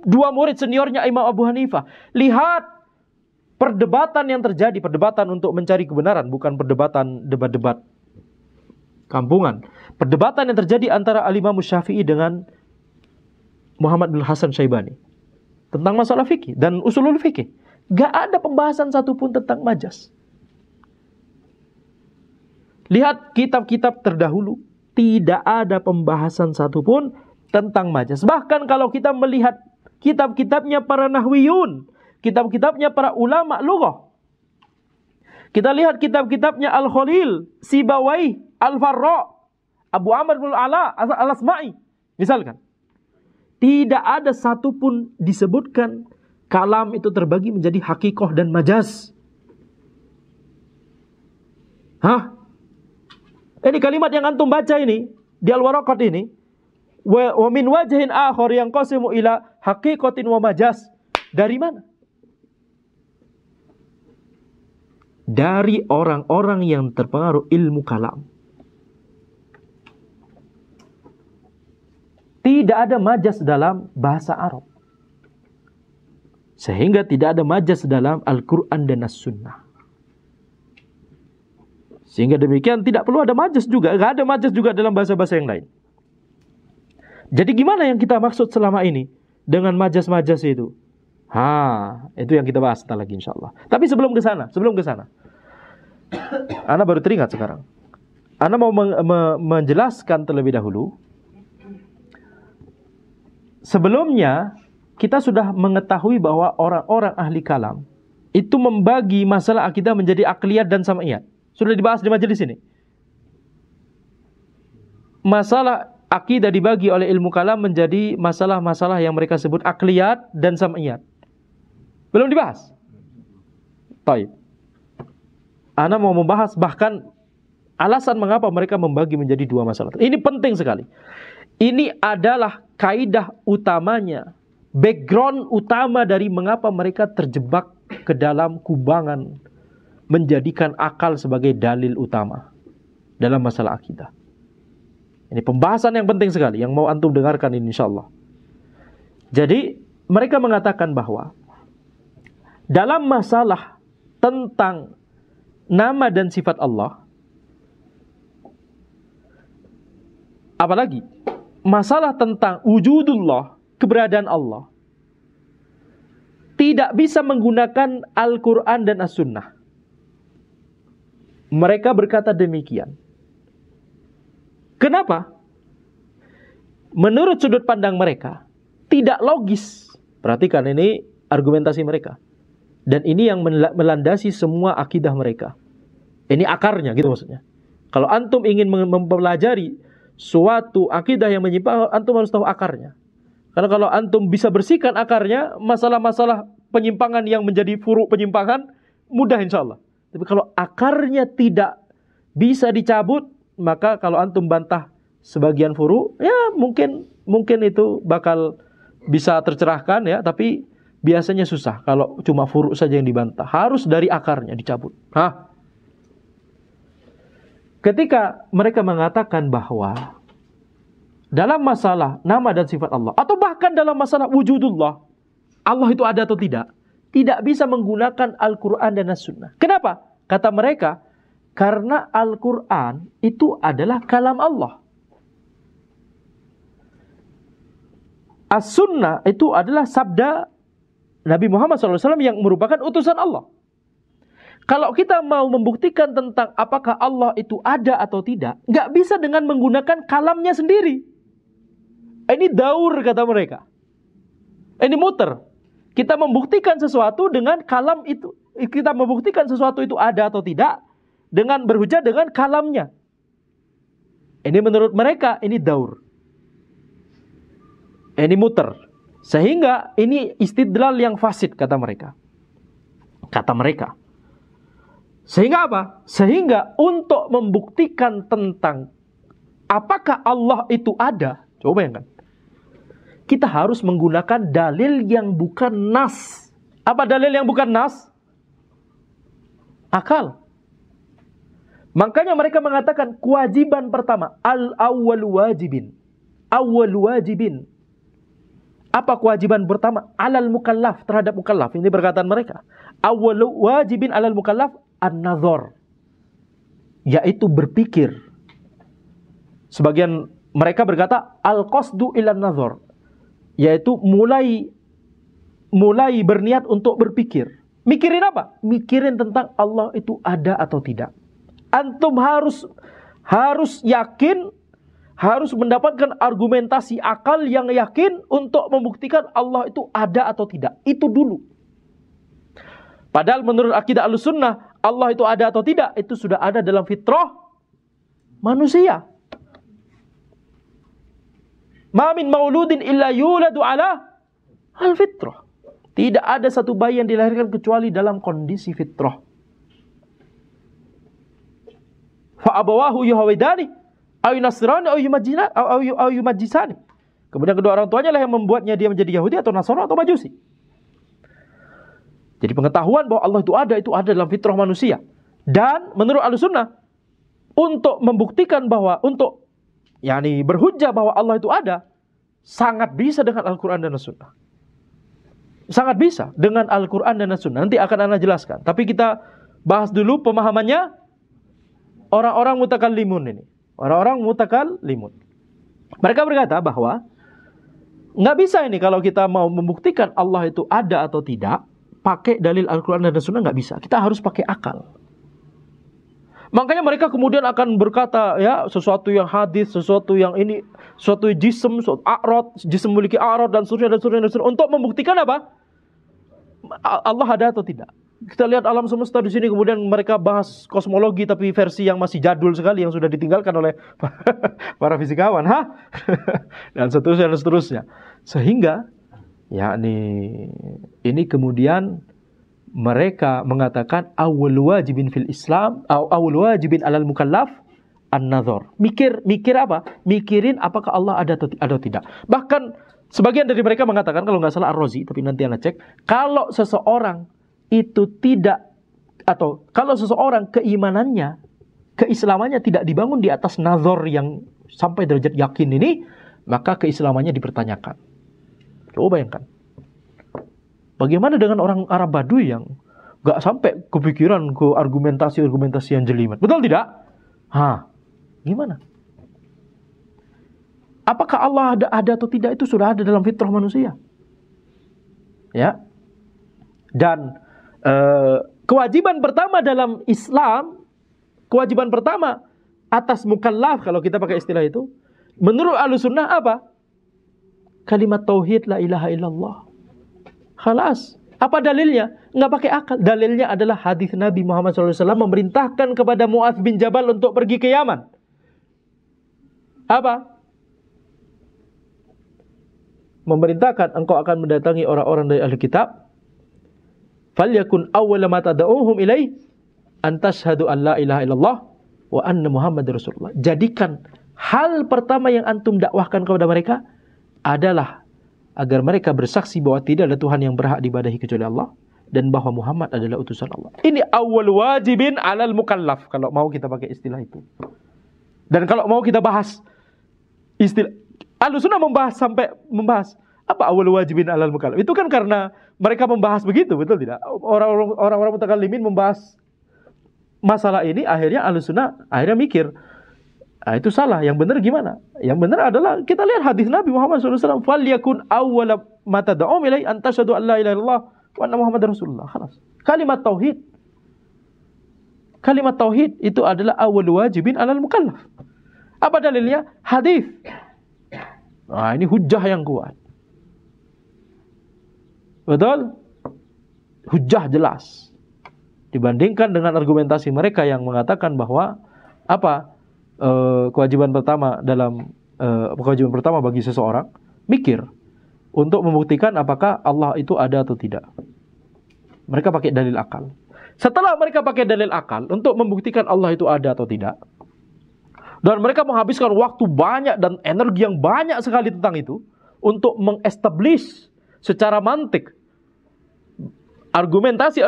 dua murid seniornya Imam Abu Hanifah. Lihat perdebatan yang terjadi, perdebatan untuk mencari kebenaran, bukan perdebatan debat-debat kampungan. Perdebatan yang terjadi antara Al-Imam Syafi'i dengan Muhammad bin Hasan Syaibani tentang masalah fikih dan usulul fikih. Gak ada pembahasan satupun tentang majaz. Lihat kitab-kitab terdahulu, tidak ada pembahasan satupun tentang majaz. Bahkan kalau kita melihat kitab-kitabnya para nahwiyun, kitab-kitabnya para ulama lughah, kita lihat kitab-kitabnya Al-Khalil, Sibawayh, Al-Farra, Abu Amr bin Al-Ala, Al-Asma'i, misalkan, tidak ada satupun disebutkan kalam itu terbagi menjadi hakikoh dan majaz. Ini kalimat yang antum baca ini di Al-Waraqat ini, wa min wajhin akhar yang qasimu ila haqiqatin wa majaz. Dari mana? Dari orang-orang yang terpengaruh ilmu kalam. Tidak ada majaz dalam bahasa Arab. Sehingga tidak ada majaz dalam Al-Quran dan As-Sunnah. Sehingga demikian tidak perlu ada majaz juga. Tidak ada majaz juga dalam bahasa-bahasa yang lain. Jadi gimana yang kita maksud selama ini dengan majaz-majaz itu? Itu yang kita bahas setelah lagi insyaAllah. Tapi sebelum ke sana, Ana baru teringat sekarang. Ana mau menjelaskan terlebih dahulu. Sebelumnya kita sudah mengetahui bahwa orang-orang ahli kalam itu membagi masalah akidah menjadi akliyat dan sam'iyat. Sudah dibahas di majelis ini. Masalah akidah dibagi oleh ilmu kalam menjadi masalah-masalah yang mereka sebut akliyat dan sam'iyat. Belum dibahas? Baik. Ana mau membahas bahkan alasan mengapa mereka membagi menjadi dua masalah. Ini penting sekali. Ini adalah kaidah utamanya, background utama dari mengapa mereka terjebak ke dalam kubangan menjadikan akal sebagai dalil utama dalam masalah akidah. Ini pembahasan yang penting sekali yang mau antum dengarkan ini insyaallah. Jadi mereka mengatakan bahwa dalam masalah tentang nama dan sifat Allah, apalagi masalah tentang wujudullah, keberadaan Allah, tidak bisa menggunakan Al-Quran dan As-Sunnah. Mereka berkata demikian. Kenapa? Menurut sudut pandang mereka, tidak logis. Perhatikan ini argumentasi mereka. Dan ini yang melandasi semua akidah mereka. Ini akarnya gitu maksudnya. Kalau antum ingin mempelajari suatu akidah yang menyimpang, antum harus tahu akarnya. Karena kalau antum bisa bersihkan akarnya, masalah-masalah penyimpangan yang menjadi furu penyimpangan mudah insyaAllah. Tapi kalau akarnya tidak bisa dicabut, maka kalau antum bantah sebagian furu, ya mungkin itu bakal bisa tercerahkan ya, tapi biasanya susah kalau cuma furu saja yang dibantah. Harus dari akarnya dicabut. ketika mereka mengatakan bahwa dalam masalah nama dan sifat Allah, atau bahkan dalam masalah wujudullah, Allah itu ada atau tidak, tidak bisa menggunakan Al-Quran dan As-Sunnah. Kenapa? Kata mereka, karena Al-Quran itu adalah kalam Allah. As-Sunnah itu adalah sabda Nabi Muhammad SAW yang merupakan utusan Allah. Kalau kita mau membuktikan tentang apakah Allah itu ada atau tidak, nggak bisa dengan menggunakan kalamnya sendiri. Ini daur, kata mereka. Ini muter. Kita membuktikan sesuatu dengan kalam itu. Kita membuktikan sesuatu itu ada atau tidak dengan berhujah dengan kalamnya. Ini menurut mereka, ini daur. Ini muter. Sehingga ini istidlal yang fasid, kata mereka. Kata mereka. Sehingga apa? Sehingga untuk membuktikan tentang apakah Allah itu ada, coba bayangkan, kita harus menggunakan dalil yang bukan nas. Apa dalil yang bukan nas? Akal. Makanya mereka mengatakan kewajiban pertama, al-awwal wajibin. Awwal wajibin. Apa kewajiban pertama? Alal mukallaf, terhadap mukallaf. Ini perkataan mereka. Awwal wajibin alal mukallaf an-nazar. Yaitu berpikir. Sebagian mereka berkata al-qasdu ilan nazar. Yaitu mulai berniat untuk berpikir. Mikirin apa? Mikirin tentang Allah itu ada atau tidak. Antum harus yakin, harus mendapatkan argumentasi akal yang yakin untuk membuktikan Allah itu ada atau tidak. Itu dulu. Padahal menurut akidah Ahlussunnah, Allah itu ada atau tidak, itu sudah ada dalam fitrah manusia. Ma min mauludin illa yuladu ala al-fitrah. Tidak ada satu bayi yang dilahirkan kecuali dalam kondisi fitrah. Fa abawahu yuhawidani aw yunasrani aw yumajjisani. Kemudian kedua orang tuanya lah yang membuatnya dia menjadi Yahudi atau Nasrani atau Majusi. Jadi pengetahuan bahwa Allah itu ada dalam fitrah manusia. Dan menurut Ahlussunnah, untuk membuktikan bahwa berhujjah bahwa Allah itu ada, sangat bisa dengan Al-Quran dan As-Sunnah. Sangat bisa dengan Al-Quran dan As-Sunnah. Nanti akan Ana jelaskan. Tapi kita bahas dulu pemahamannya orang-orang mutakallimun ini. Orang-orang mutakallimun. Mereka berkata bahwa nggak bisa ini kalau kita mau membuktikan Allah itu ada atau tidak, pakai dalil Al-Quran dan As-Sunnah nggak bisa. Kita harus pakai akal. Makanya mereka kemudian akan berkata, ya, sesuatu yang hadis, sesuatu yang ini, sesuatu jism, sesuatu a'rad, jism memiliki a'rad dan seterusnya. Untuk membuktikan apa? Allah ada atau tidak. Kita lihat alam semesta di sini, kemudian mereka bahas kosmologi tapi versi yang masih jadul sekali, yang sudah ditinggalkan oleh para fisikawan, dan seterusnya. Sehingga, ini kemudian mereka mengatakan awwal wajibin fil Islam, awwal wajibin alal mukallaf an-nazar. Mikir apa? Mikirin apakah Allah ada atau tidak. Bahkan sebagian dari mereka mengatakan, kalau nggak salah Ar-Razi, tapi nanti Anda cek, kalau seseorang itu tidak, atau kalau seseorang keimanannya, keislamannya tidak dibangun di atas nazar yang sampai derajat yakin ini, maka keislamannya dipertanyakan. Coba bayangkan. Bagaimana dengan orang Arab Baduy yang gak sampai kepikiran ke argumentasi yang jelimet? Betul tidak? Gimana? Apakah Allah ada atau tidak, itu sudah ada dalam fitrah manusia. Ya. Dan kewajiban pertama dalam Islam, kewajiban pertama atas mukallaf, kalau kita pakai istilah itu, menurut Ahlussunnah apa? Kalimat tauhid la ilaha illallah. Khalas. Apa dalilnya? Nggak pakai akal. Dalilnya adalah hadis Nabi Muhammad SAW memerintahkan kepada Mu'adz bin Jabal untuk pergi ke Yaman. Apa? Memerintahkan engkau akan mendatangi orang-orang dari ahli kitab. Falyakun awwala ma tad'uuhum ilaih an tashhadu an la ilaha illallah wa anna Muhammadar Rasulullah. Jadikan hal pertama yang antum dakwahkan kepada mereka adalah agar mereka bersaksi bahwa tidak ada Tuhan yang berhak diibadahi kecuali Allah, dan bahwa Muhammad adalah utusan Allah. Ini awal wajibin alal mukallaf kalau mau kita pakai istilah itu. Dan kalau mau kita bahas istilah Ahlussunnah membahas apa awal wajibin alal mukallaf. Itu kan karena mereka membahas begitu, betul tidak? Orang-orang mutakallimin membahas masalah ini, akhirnya Ahlussunnah akhirnya mikir, itu salah, yang benar gimana? Yang benar adalah kita lihat hadis Nabi Muhammad SAW, "Falyakun awwala ma tad'um ilai an tashhadu an la ilaha illallah wa anna Muhammadar Rasulullah." Khalas. Kalimat tauhid. Kalimat tauhid itu adalah awal wajibin alal mukallaf. Apa dalilnya? Hadis. Nah, ini hujjah yang kuat. Betul? Hujjah jelas. Dibandingkan dengan argumentasi mereka yang mengatakan bahwa kewajiban pertama bagi seseorang mikir untuk membuktikan apakah Allah itu ada atau tidak. Mereka pakai dalil akal. Setelah mereka pakai dalil akal untuk membuktikan Allah itu ada atau tidak, dan mereka menghabiskan waktu banyak dan energi yang banyak sekali tentang itu untuk mengestablish secara mantik argumentasi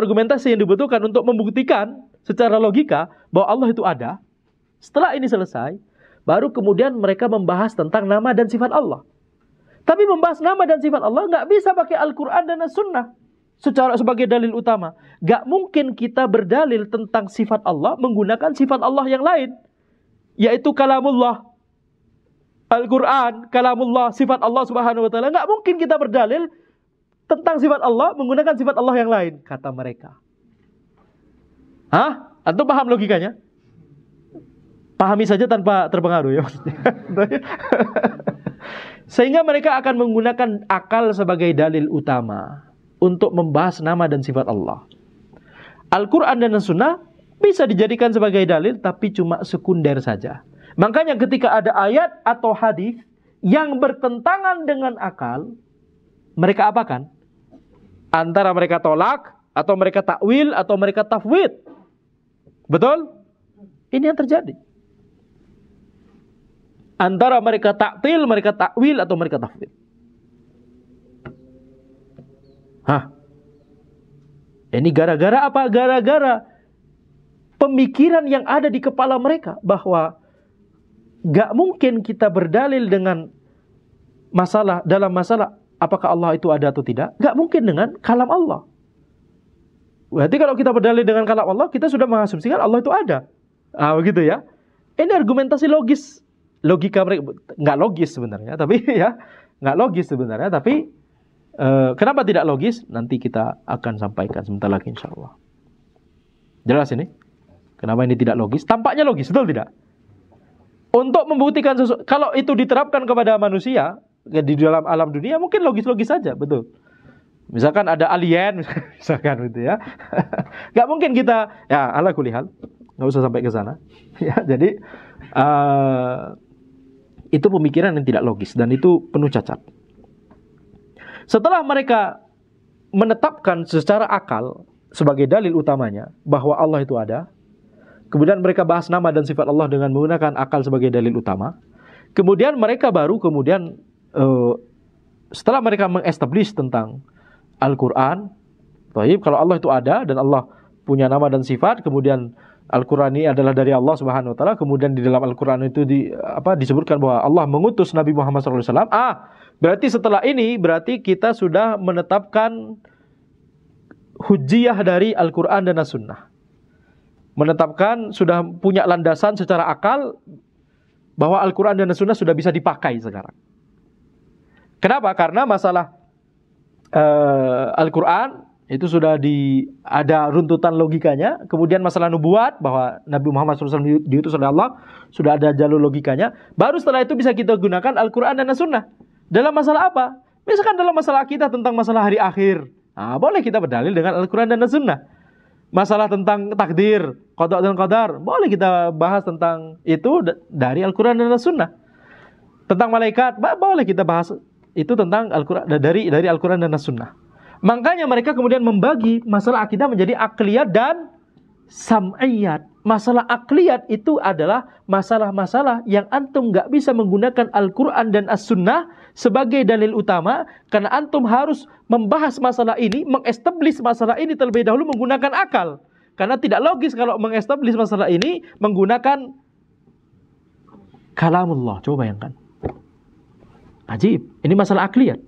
yang dibutuhkan untuk membuktikan secara logika bahwa Allah itu ada. Setelah ini selesai, baru kemudian mereka membahas tentang nama dan sifat Allah. Tapi membahas nama dan sifat Allah nggak bisa pakai Al-Quran dan As-Sunnah sebagai dalil utama. Nggak mungkin kita berdalil tentang sifat Allah menggunakan sifat Allah yang lain, yaitu kalamullah. Al-Quran, kalamullah, sifat Allah Subhanahu wa Ta'ala. Nggak mungkin kita berdalil tentang sifat Allah menggunakan sifat Allah yang lain, kata mereka. Antum paham logikanya? Pahami saja tanpa terpengaruh ya maksudnya. Sehingga mereka akan menggunakan akal sebagai dalil utama untuk membahas nama dan sifat Allah. Al-Quran dan As-Sunnah bisa dijadikan sebagai dalil, tapi cuma sekunder saja. Makanya ketika ada ayat atau hadis yang bertentangan dengan akal, mereka apakan? Antara mereka tolak, atau mereka takwil, atau mereka tafwid. Betul? Ini yang terjadi. Antara mereka taktil, mereka takwil, atau mereka tafwid. Ini gara-gara apa? Gara-gara pemikiran yang ada di kepala mereka bahwa gak mungkin kita berdalil dengan dalam masalah apakah Allah itu ada atau tidak, gak mungkin dengan kalam Allah. Berarti kalau kita berdalil dengan kalam Allah, kita sudah mengasumsikan Allah itu ada. Begitu ya. Ini argumentasi logis. Logika mereka nggak logis sebenarnya, tapi kenapa tidak logis? Nanti kita akan sampaikan sebentar lagi insyaallah. Jelas ini? Kenapa ini tidak logis? Tampaknya logis, betul tidak? Untuk membuktikan kalau itu diterapkan kepada manusia di dalam alam dunia mungkin logis-logis saja, betul. Misalkan ada alien, misalkan gitu ya. Nggak mungkin kita, ya ala kulli hal, nggak usah sampai ke sana. Ya, jadi itu pemikiran yang tidak logis dan itu penuh cacat. Setelah mereka menetapkan secara akal sebagai dalil utamanya bahwa Allah itu ada, kemudian mereka bahas nama dan sifat Allah dengan menggunakan akal sebagai dalil utama. Kemudian mereka setelah mereka mengestablish tentang Al-Quran, kalau Allah itu ada dan Allah punya nama dan sifat, kemudian Al-Quran ini adalah dari Allah Subhanahu wa Ta'ala, kemudian di dalam Al-Quran itu disebutkan bahwa Allah mengutus Nabi Muhammad SAW. Berarti setelah ini kita sudah menetapkan hujjiyah dari Al-Quran dan As-Sunnah. Menetapkan, sudah punya landasan secara akal bahwa Al-Quran dan As-Sunnah sudah bisa dipakai sekarang. Kenapa? Karena masalah Al-Quran itu sudah ada runtutan logikanya. Kemudian masalah nubuat, bahwa Nabi Muhammad SAW diutus oleh Allah, sudah ada jalur logikanya. Baru setelah itu bisa kita gunakan Al-Quran dan As-Sunnah. Dalam masalah apa? Misalkan dalam masalah kita tentang masalah hari akhir, boleh kita berdalil dengan Al-Quran dan As-Sunnah. Masalah tentang takdir, qada dan qadar, boleh kita bahas tentang itu dari Al-Quran dan As-Sunnah. Tentang malaikat, boleh kita bahas itu tentang Al-Quran dari Al-Quran dan As-Sunnah. Makanya mereka kemudian membagi masalah akidah menjadi akliyat dan sam'iyat. masalah akliyat itu adalah masalah-masalah yang antum nggak bisa menggunakan Al-Quran dan As-Sunnah sebagai dalil utama, karena antum harus membahas masalah ini, mengestablis masalah ini terlebih dahulu menggunakan akal. Karena tidak logis kalau mengestablis masalah ini menggunakan kalamullah. Coba bayangkan. Ajib. Ini masalah akliyat.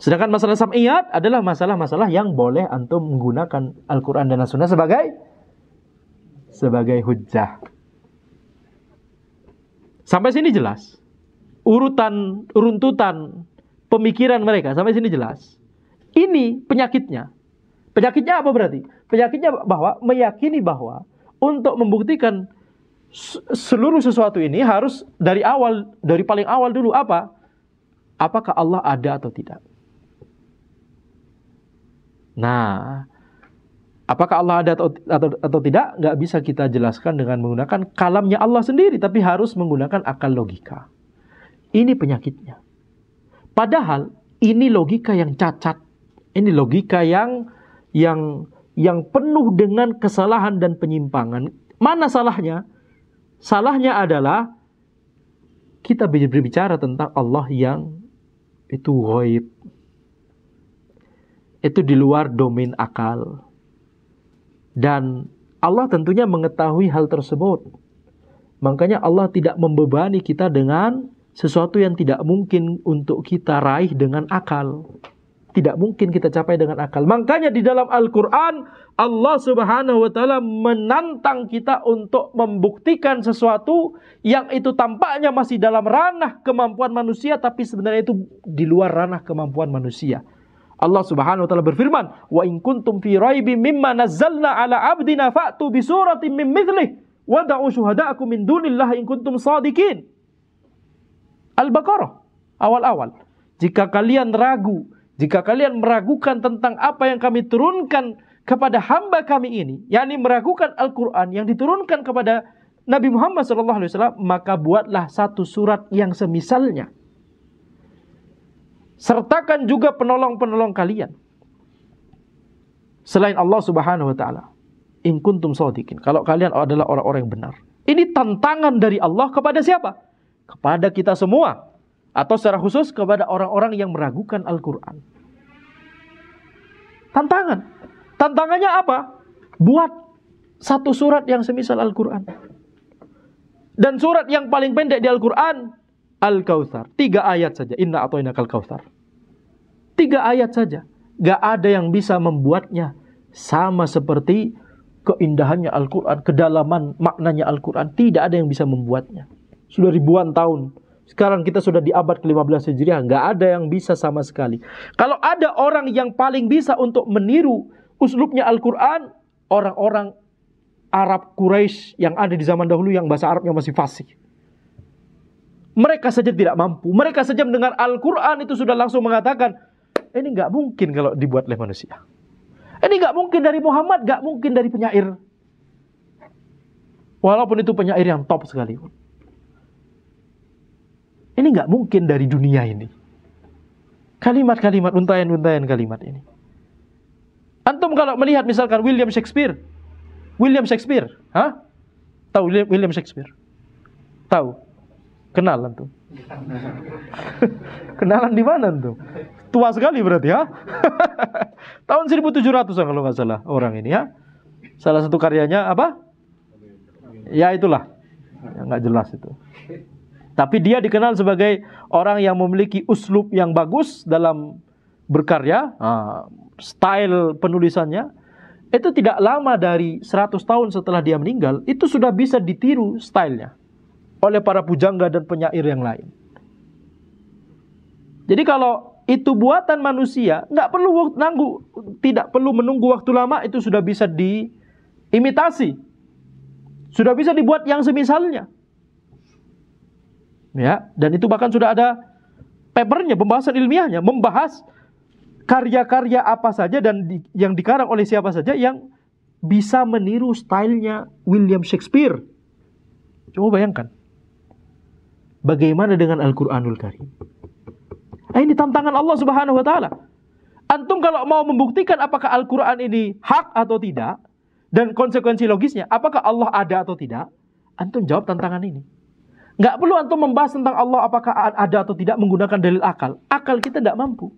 Sedangkan masalah sam'iyat adalah masalah-masalah yang boleh antum menggunakan Al-Quran dan As-Sunnah sebagai hujjah. Sampai sini jelas. Runtutan pemikiran mereka. Sampai sini jelas. Ini penyakitnya. Penyakitnya apa berarti? Penyakitnya bahwa meyakini bahwa untuk membuktikan seluruh sesuatu ini harus dari paling awal dulu apa? Apakah Allah ada atau tidak? Nah, apakah Allah ada atau tidak? Nggak bisa kita jelaskan dengan menggunakan kalamnya Allah sendiri, tapi harus menggunakan akal logika. Ini penyakitnya. Padahal ini logika yang cacat. Ini logika yang penuh dengan kesalahan dan penyimpangan. Mana salahnya? Salahnya adalah kita berbicara tentang Allah yang itu ghaib. Itu di luar domain akal. Dan Allah tentunya mengetahui hal tersebut. Makanya Allah tidak membebani kita dengan sesuatu yang tidak mungkin untuk kita raih dengan akal. Tidak mungkin kita capai dengan akal. Makanya di dalam Al-Quran, Allah Subhanahu wa Ta'ala menantang kita untuk membuktikan sesuatu yang itu tampaknya masih dalam ranah kemampuan manusia, tapi sebenarnya itu di luar ranah kemampuan manusia. Allah Subhanahu wa Ta'ala berfirman, "Wa in kuntum fi raibin mimma nazzalna ala 'abdina fa'tu bi suratin min mithlih wad'u syuhada'akum min dunillahi in kuntum shadiqin." Al-Baqarah awal-awal. Jika kalian ragu, jika kalian meragukan tentang apa yang kami turunkan kepada hamba kami ini, yakni meragukan Al-Quran yang diturunkan kepada Nabi Muhammad SAW, maka buatlah satu surat yang semisalnya. Sertakan juga penolong-penolong kalian selain Allah Subhanahu wa Ta'ala. In kuntum shadiqin. Kalau kalian adalah orang-orang yang benar. Ini tantangan dari Allah kepada siapa? Kepada kita semua. Atau secara khusus kepada orang-orang yang meragukan Al-Quran. Tantangan. Tantangannya apa? Buat satu surat yang semisal Al-Quran. Dan surat yang paling pendek di Al-Quran, Al-Kautsar. 3 ayat saja. Inna a'tainakal kautsar. 3 ayat saja. Gak ada yang bisa membuatnya sama seperti keindahannya Al-Quran, kedalaman maknanya Al-Quran. Tidak ada yang bisa membuatnya. Sudah ribuan tahun. Sekarang kita sudah di abad ke-15 Hijriah. Gak ada yang bisa sama sekali. Kalau ada orang yang paling bisa untuk meniru uslubnya Al-Quran, orang-orang Arab Quraisy yang ada di zaman dahulu yang bahasa Arabnya masih fasih. Mereka saja tidak mampu. Mereka saja mendengar Al-Quran itu sudah langsung mengatakan, ini gak mungkin kalau dibuat oleh manusia. Ini gak mungkin dari Muhammad, gak mungkin dari penyair. Walaupun itu penyair yang top sekali. Ini gak mungkin dari dunia ini. Kalimat-kalimat, untayan-untayan kalimat ini. Antum kalau melihat misalkan William Shakespeare. Hah? Tahu William Shakespeare? Tahu? Kenal antum? Kenalan di mana antum? Tua sekali berarti ya. Tahun 1700-an kalau nggak salah orang ini ya. Salah satu karyanya apa? Ya itulah. Ya, nggak jelas itu. Tapi dia dikenal sebagai orang yang memiliki uslub yang bagus dalam berkarya. Style penulisannya itu tidak lama dari 100 tahun setelah dia meninggal, itu sudah bisa ditiru stylenya oleh para pujangga dan penyair yang lain. Jadi kalau itu buatan manusia, tidak perlu menunggu waktu lama, itu sudah bisa diimitasi, sudah bisa dibuat yang semisalnya. Ya, dan itu bahkan sudah ada papernya, pembahasan ilmiahnya, membahas karya-karya apa saja dan yang dikarang oleh siapa saja yang bisa meniru stylenya William Shakespeare. Coba bayangkan. Bagaimana dengan Al-Quranul Karim? Ini tantangan Allah Subhanahu wa Ta'ala. Antum kalau mau membuktikan apakah Al-Quran ini hak atau tidak, dan konsekuensi logisnya, apakah Allah ada atau tidak? Antum jawab tantangan ini. Nggak perlu antum membahas tentang Allah apakah ada atau tidak menggunakan dalil akal. Akal kita tidak mampu.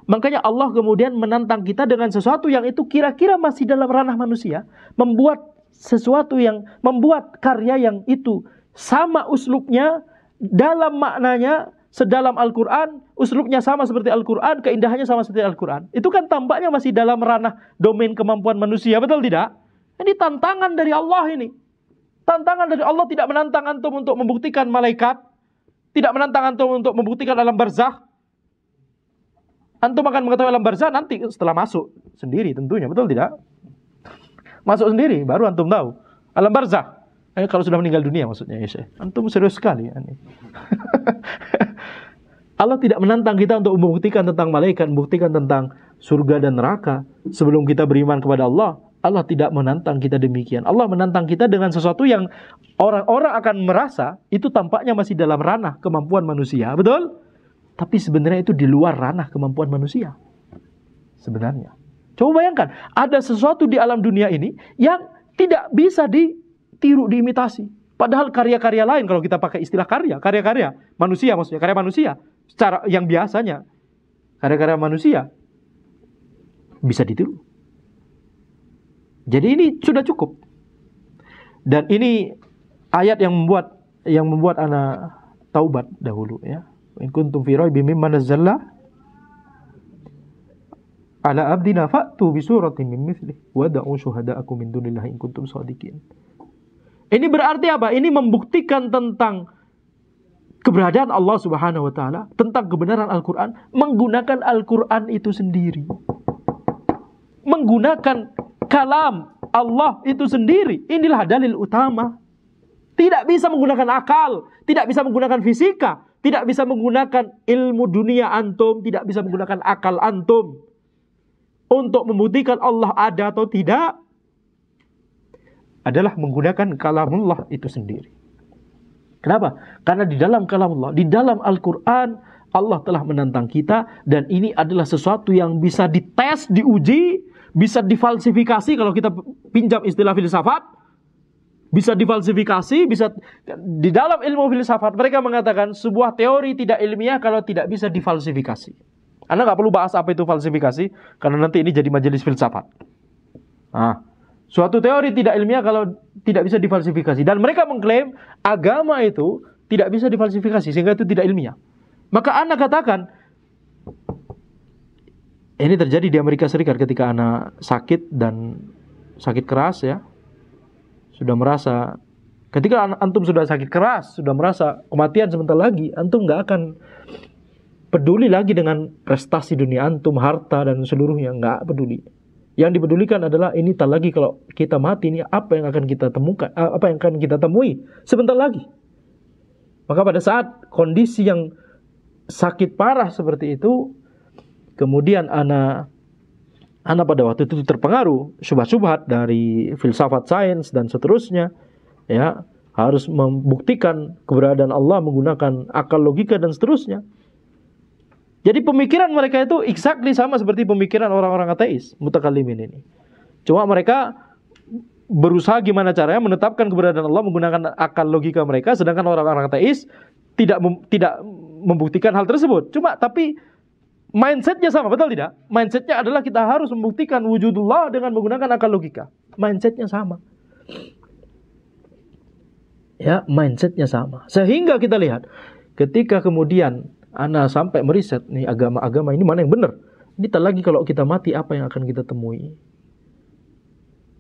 Makanya Allah kemudian menantang kita dengan sesuatu yang itu kira-kira masih dalam ranah manusia. Membuat sesuatu yang, membuat karya yang itu sama uslubnya, dalam maknanya, sedalam Al-Quran, uslubnya sama seperti Al-Quran, keindahannya sama seperti Al-Quran. Itu kan tampaknya masih dalam ranah domain kemampuan manusia, betul tidak? Ini tantangan dari Allah ini. Tantangan dari Allah tidak menantang antum untuk membuktikan malaikat, tidak menantang antum untuk membuktikan alam barzakh. Antum akan mengetahui alam barzakh nanti setelah masuk sendiri tentunya, betul tidak? Masuk sendiri baru antum tahu alam barzakh. Kalau sudah meninggal dunia maksudnya ya, antum serius sekali. Allah tidak menantang kita untuk membuktikan tentang malaikat, membuktikan tentang surga dan neraka sebelum kita beriman kepada Allah. Allah tidak menantang kita demikian. Allah menantang kita dengan sesuatu yang orang-orang akan merasa itu tampaknya masih dalam ranah kemampuan manusia, betul? Tapi sebenarnya itu di luar ranah kemampuan manusia. Sebenarnya. Coba bayangkan, ada sesuatu di alam dunia ini yang tidak bisa ditiru, diimitasi. Padahal karya-karya lain, kalau kita pakai istilah karya-karya manusia maksudnya, karya manusia secara yang biasanya karya-karya manusia bisa ditiru. Jadi ini sudah cukup. Dan ini ayat yang membuat ana taubat dahulu ya. In kuntum fi raibin mimma nazzalna ala abdina fa'tu bi suratin min mithlihi wad'u syuhada'akum min dunillahi in kuntum shadiqin. Ini berarti apa? Ini membuktikan tentang keberadaan Allah Subhanahu wa taala, tentang kebenaran Al-Qur'an, menggunakan Al-Qur'an itu sendiri. Menggunakan kalam Allah itu sendiri. Inilah dalil utama. Tidak bisa menggunakan akal, tidak bisa menggunakan fisika, tidak bisa menggunakan ilmu dunia antum, tidak bisa menggunakan akal antum untuk membuktikan Allah ada atau tidak. Adalah menggunakan kalamullah itu sendiri. Kenapa? Karena di dalam kalamullah, di dalam Al-Quran, Allah telah menantang kita, dan ini adalah sesuatu yang bisa dites, diuji, bisa difalsifikasi. Kalau kita pinjam istilah filsafat, bisa difalsifikasi, bisa di dalam ilmu filsafat mereka mengatakan sebuah teori tidak ilmiah kalau tidak bisa difalsifikasi. Anda nggak perlu bahas apa itu falsifikasi, karena nanti ini jadi majelis filsafat. Suatu teori tidak ilmiah kalau tidak bisa difalsifikasi. Dan mereka mengklaim agama itu tidak bisa difalsifikasi, sehingga itu tidak ilmiah. Maka Anda katakan, ini terjadi di Amerika Serikat ketika anak sakit dan sakit keras ya. Sudah merasa, ketika antum sudah sakit keras, sudah merasa kematian sebentar lagi, antum nggak akan peduli lagi dengan prestasi dunia antum, harta dan seluruhnya, nggak peduli. Yang dipedulikan adalah ini tak lagi kalau kita mati ini apa yang akan kita temukan, apa yang akan kita temui sebentar lagi. Maka pada saat kondisi yang sakit parah seperti itu, kemudian anak pada waktu itu terpengaruh syubhat-syubhat dari filsafat sains dan seterusnya, ya, harus membuktikan keberadaan Allah menggunakan akal, logika dan seterusnya. Jadi pemikiran mereka itu exactly sama seperti pemikiran orang-orang ateis, mutakallimin ini. Cuma mereka berusaha gimana caranya menetapkan keberadaan Allah menggunakan akal, logika mereka, sedangkan orang-orang ateis tidak membuktikan hal tersebut. Tapi mindsetnya sama, betul tidak? Mindsetnya adalah kita harus membuktikan wujudullah dengan menggunakan akal, logika. Mindsetnya sama. Ya, mindsetnya sama. Sehingga kita lihat, ketika kemudian Ana sampai meriset nih agama-agama ini mana yang benar. Ini tak lagi kalau kita mati apa yang akan kita temui.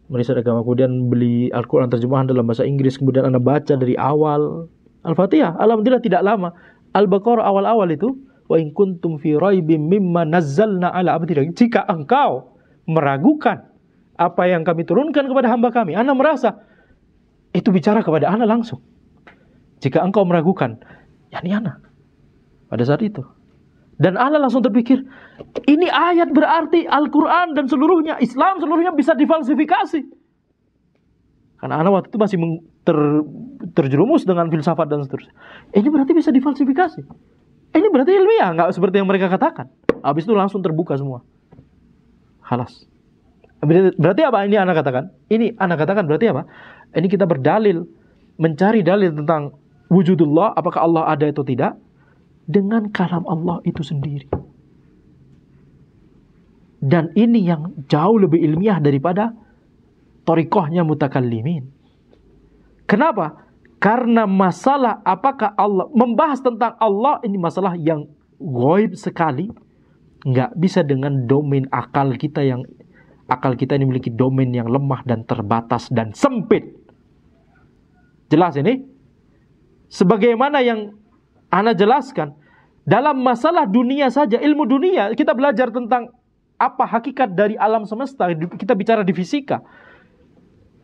Meriset agama, kemudian beli Al-Quran terjemahan dalam bahasa Inggris, kemudian Ana baca dari awal Al-Fatihah. Alhamdulillah tidak lama. Al-Baqarah awal-awal itu, wa in kuntum fi raibim mimma nazzalna ala abdina. Jika engkau meragukan apa yang kami turunkan kepada hamba kami, Ana merasa itu bicara kepada Ana langsung. Jika engkau meragukan, yakni Ana pada saat itu. Dan Ana langsung terpikir, ini ayat berarti Al-Quran dan seluruhnya, Islam seluruhnya bisa difalsifikasi. Karena Ana waktu itu masih terjerumus dengan filsafat dan seterusnya. Ini berarti bisa difalsifikasi. Ini berarti ilmiah, nggak seperti yang mereka katakan. Habis itu langsung terbuka semua. Halas. Berarti apa ini anak katakan? Ini anak katakan berarti apa? Ini kita berdalil, mencari dalil tentang wujudullah, apakah Allah ada atau tidak, dengan kalam Allah itu sendiri. Dan ini yang jauh lebih ilmiah daripada thariqahnya mutakallimin. Kenapa? Karena masalah apakah Allah, membahas tentang Allah, ini masalah yang ghaib sekali. Nggak bisa dengan domain akal kita yang akal kita ini memiliki domain yang lemah dan terbatas dan sempit. Jelas ini? Sebagaimana yang ana jelaskan, dalam masalah dunia saja, ilmu dunia, kita belajar tentang apa hakikat dari alam semesta, kita bicara di fisika.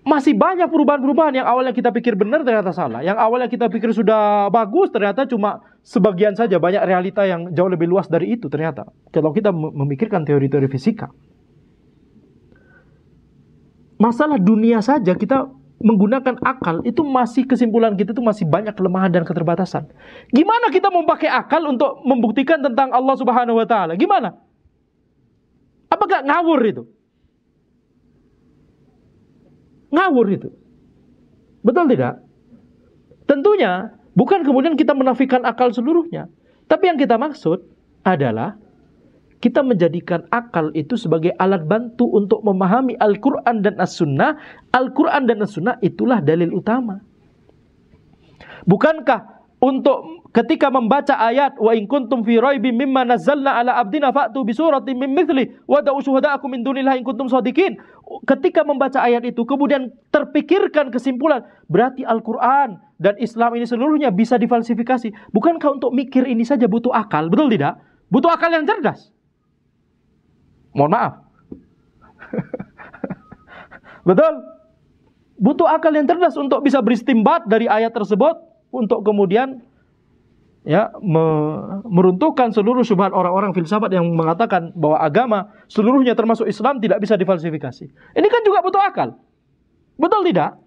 Masih banyak perubahan-perubahan yang awalnya kita pikir benar ternyata salah. Yang awalnya kita pikir sudah bagus ternyata cuma sebagian saja. Banyak realita yang jauh lebih luas dari itu ternyata. Kalau kita memikirkan teori-teori fisika. Masalah dunia saja kita menggunakan akal, itu masih kesimpulan kita itu masih banyak kelemahan dan keterbatasan. Gimana kita mau pakai akal untuk membuktikan tentang Allah Subhanahu wa taala? Gimana? Apakah ngawur itu? Ngawur itu. Betul tidak? Tentunya bukan kemudian kita menafikan akal seluruhnya. Tapi yang kita maksud adalah kita menjadikan akal itu sebagai alat bantu untuk memahami Al-Quran dan As-Sunnah. Al-Quran dan As-Sunnah itulah dalil utama. Bukankah untuk ketika membaca ayat wa in kuntum fi raibim mimma nazzalna ala abdina fa'tu bi suratin min mithli wa da'u syuhada'akum min dunillahi in kuntum shadiqin. Ketika membaca ayat itu kemudian terpikirkan kesimpulan, berarti Al-Quran dan Islam ini seluruhnya bisa difalsifikasi. Bukankah untuk mikir ini saja butuh akal? Betul tidak? Butuh akal yang cerdas. Mohon maaf. Betul? Butuh akal yang cerdas untuk bisa beristimbat dari ayat tersebut, untuk kemudian ya meruntuhkan seluruh syubhat orang-orang filsafat yang mengatakan bahwa agama seluruhnya termasuk Islam tidak bisa difalsifikasi. Ini kan juga butuh akal. Betul tidak?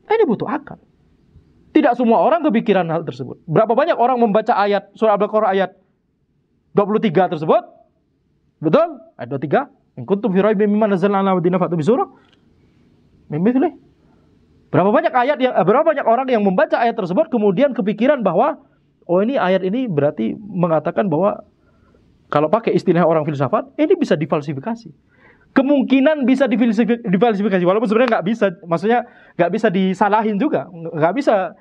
Ini butuh akal. Tidak semua orang kepikiran hal tersebut. Berapa banyak orang membaca ayat surah Al-Baqarah ayat 23 tersebut? Betul? Ayat 23. In kuntum fi raibin mimma nazzalna ala abdina fa'tu bi surah min mithlihi. Berapa banyak orang yang membaca ayat tersebut kemudian kepikiran bahwa oh ini ayat ini berarti mengatakan bahwa kalau pakai istilah orang filsafat ini bisa difalsifikasi. Kemungkinan bisa difalsifikasi walaupun sebenarnya nggak bisa, maksudnya nggak bisa disalahin juga, nggak bisa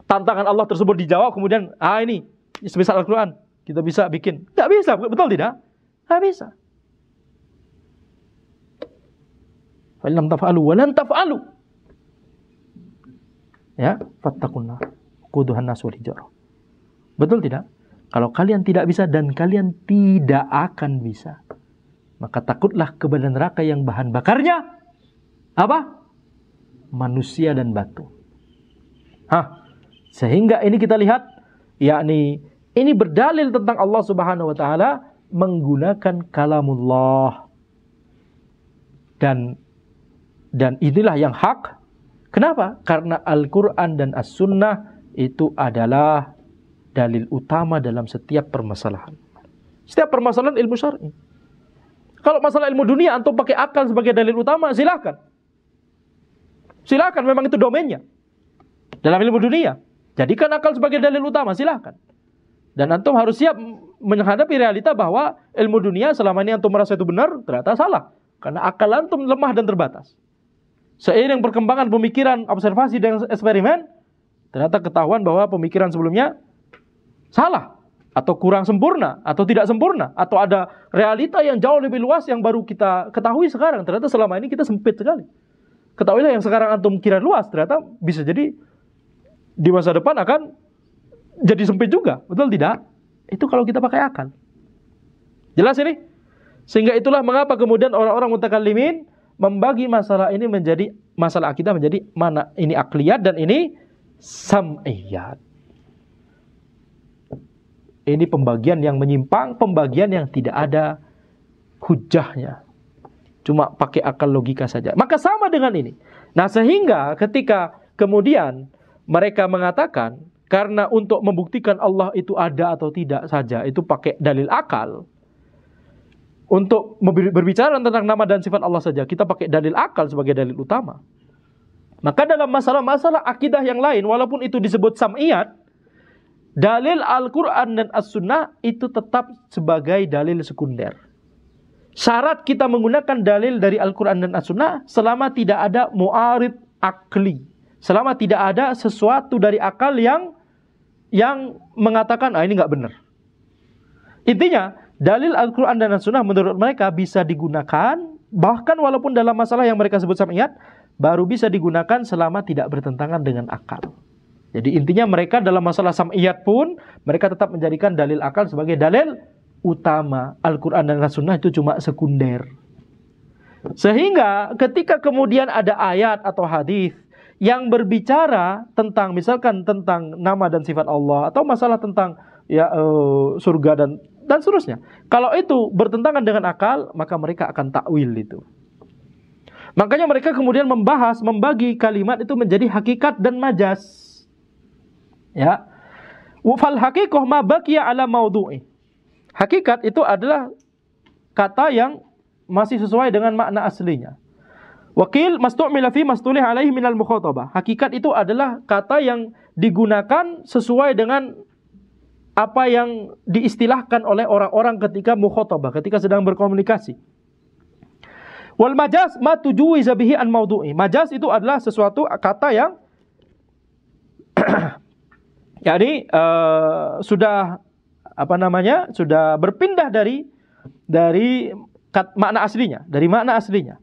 tantangan Allah tersebut dijawab kemudian ini semisal Al-Quran kita bisa bikin, nggak bisa, betul tidak? Nggak bisa. Fa lam taf'alu wa lan taf'alu. Ya, fattaqunnar quduhan nas wal hijarah. Betul tidak? Kalau kalian tidak bisa dan kalian tidak akan bisa, maka takutlah kepada neraka yang bahan bakarnya apa? Manusia dan batu. Sehingga ini kita lihat, yakni ini berdalil tentang Allah Subhanahu wa taala menggunakan kalamullah. Dan inilah yang hak. Kenapa? Karena Al-Quran dan As-Sunnah itu adalah dalil utama dalam setiap permasalahan. Setiap permasalahan ilmu syar'i. Kalau masalah ilmu dunia, antum pakai akal sebagai dalil utama, silakan. Silakan, memang itu domainnya. Dalam ilmu dunia, jadikan akal sebagai dalil utama, silakan. Dan antum harus siap menghadapi realita bahwa ilmu dunia selama ini antum merasa itu benar, ternyata salah. Karena akal antum lemah dan terbatas. Seiring perkembangan pemikiran, observasi dan eksperimen, ternyata ketahuan bahwa pemikiran sebelumnya salah, atau kurang sempurna, atau tidak sempurna, atau ada realita yang jauh lebih luas yang baru kita ketahui sekarang. Ternyata selama ini kita sempit sekali. Ketahuilah yang sekarang antum kira luas, ternyata bisa jadi di masa depan akan jadi sempit juga. Betul tidak? Itu kalau kita pakai akal. Jelas ini? Sehingga itulah mengapa kemudian orang-orang mutakallimin membagi masalah ini menjadi masalah akidah menjadi mana ini akliyat dan ini sam'iyat. Ini pembagian yang menyimpang, pembagian yang tidak ada hujahnya. Cuma pakai akal logika saja. Maka sama dengan ini. Nah, sehingga ketika kemudian mereka mengatakan karena untuk membuktikan Allah itu ada atau tidak saja itu pakai dalil akal. untuk berbicara tentang nama dan sifat Allah saja kita pakai dalil akal sebagai dalil utama, maka dalam masalah-masalah akidah yang lain, walaupun itu disebut sam'iyat, dalil Al-Quran dan As-Sunnah itu tetap sebagai dalil sekunder. Syarat kita menggunakan dalil dari Al-Quran dan As-Sunnah selama tidak ada mu'arid akli, selama tidak ada sesuatu dari akal yang mengatakan ini nggak benar. Intinya dalil Al-Quran dan As-Sunnah menurut mereka bisa digunakan, bahkan walaupun dalam masalah yang mereka sebut sam'iyat, baru bisa digunakan selama tidak bertentangan dengan akal. Jadi intinya mereka dalam masalah sam'iyat pun mereka tetap menjadikan dalil akal sebagai dalil utama. Al-Quran dan As-Sunnah itu cuma sekunder. Sehingga ketika kemudian ada ayat atau hadis yang berbicara tentang misalkan tentang nama dan sifat Allah, atau masalah tentang surga dan seterusnya, kalau itu bertentangan dengan akal, maka mereka akan takwil itu. Makanya mereka kemudian membagi kalimat itu menjadi hakikat dan majas. Ya. Fal haqiqah ma baqiya ala maudhu'i. Hakikat itu adalah kata yang masih sesuai dengan makna aslinya. Wakil mastu'mila fi mastulih alaihi minal mukhatabah. Hakikat itu adalah kata yang digunakan sesuai dengan apa yang diistilahkan oleh orang-orang ketika mukhatabah, ketika sedang berkomunikasi. Wal majaz ma tujuwiza bihi an maudhu'i. Majaz itu adalah sesuatu kata yang sudah sudah berpindah dari makna aslinya,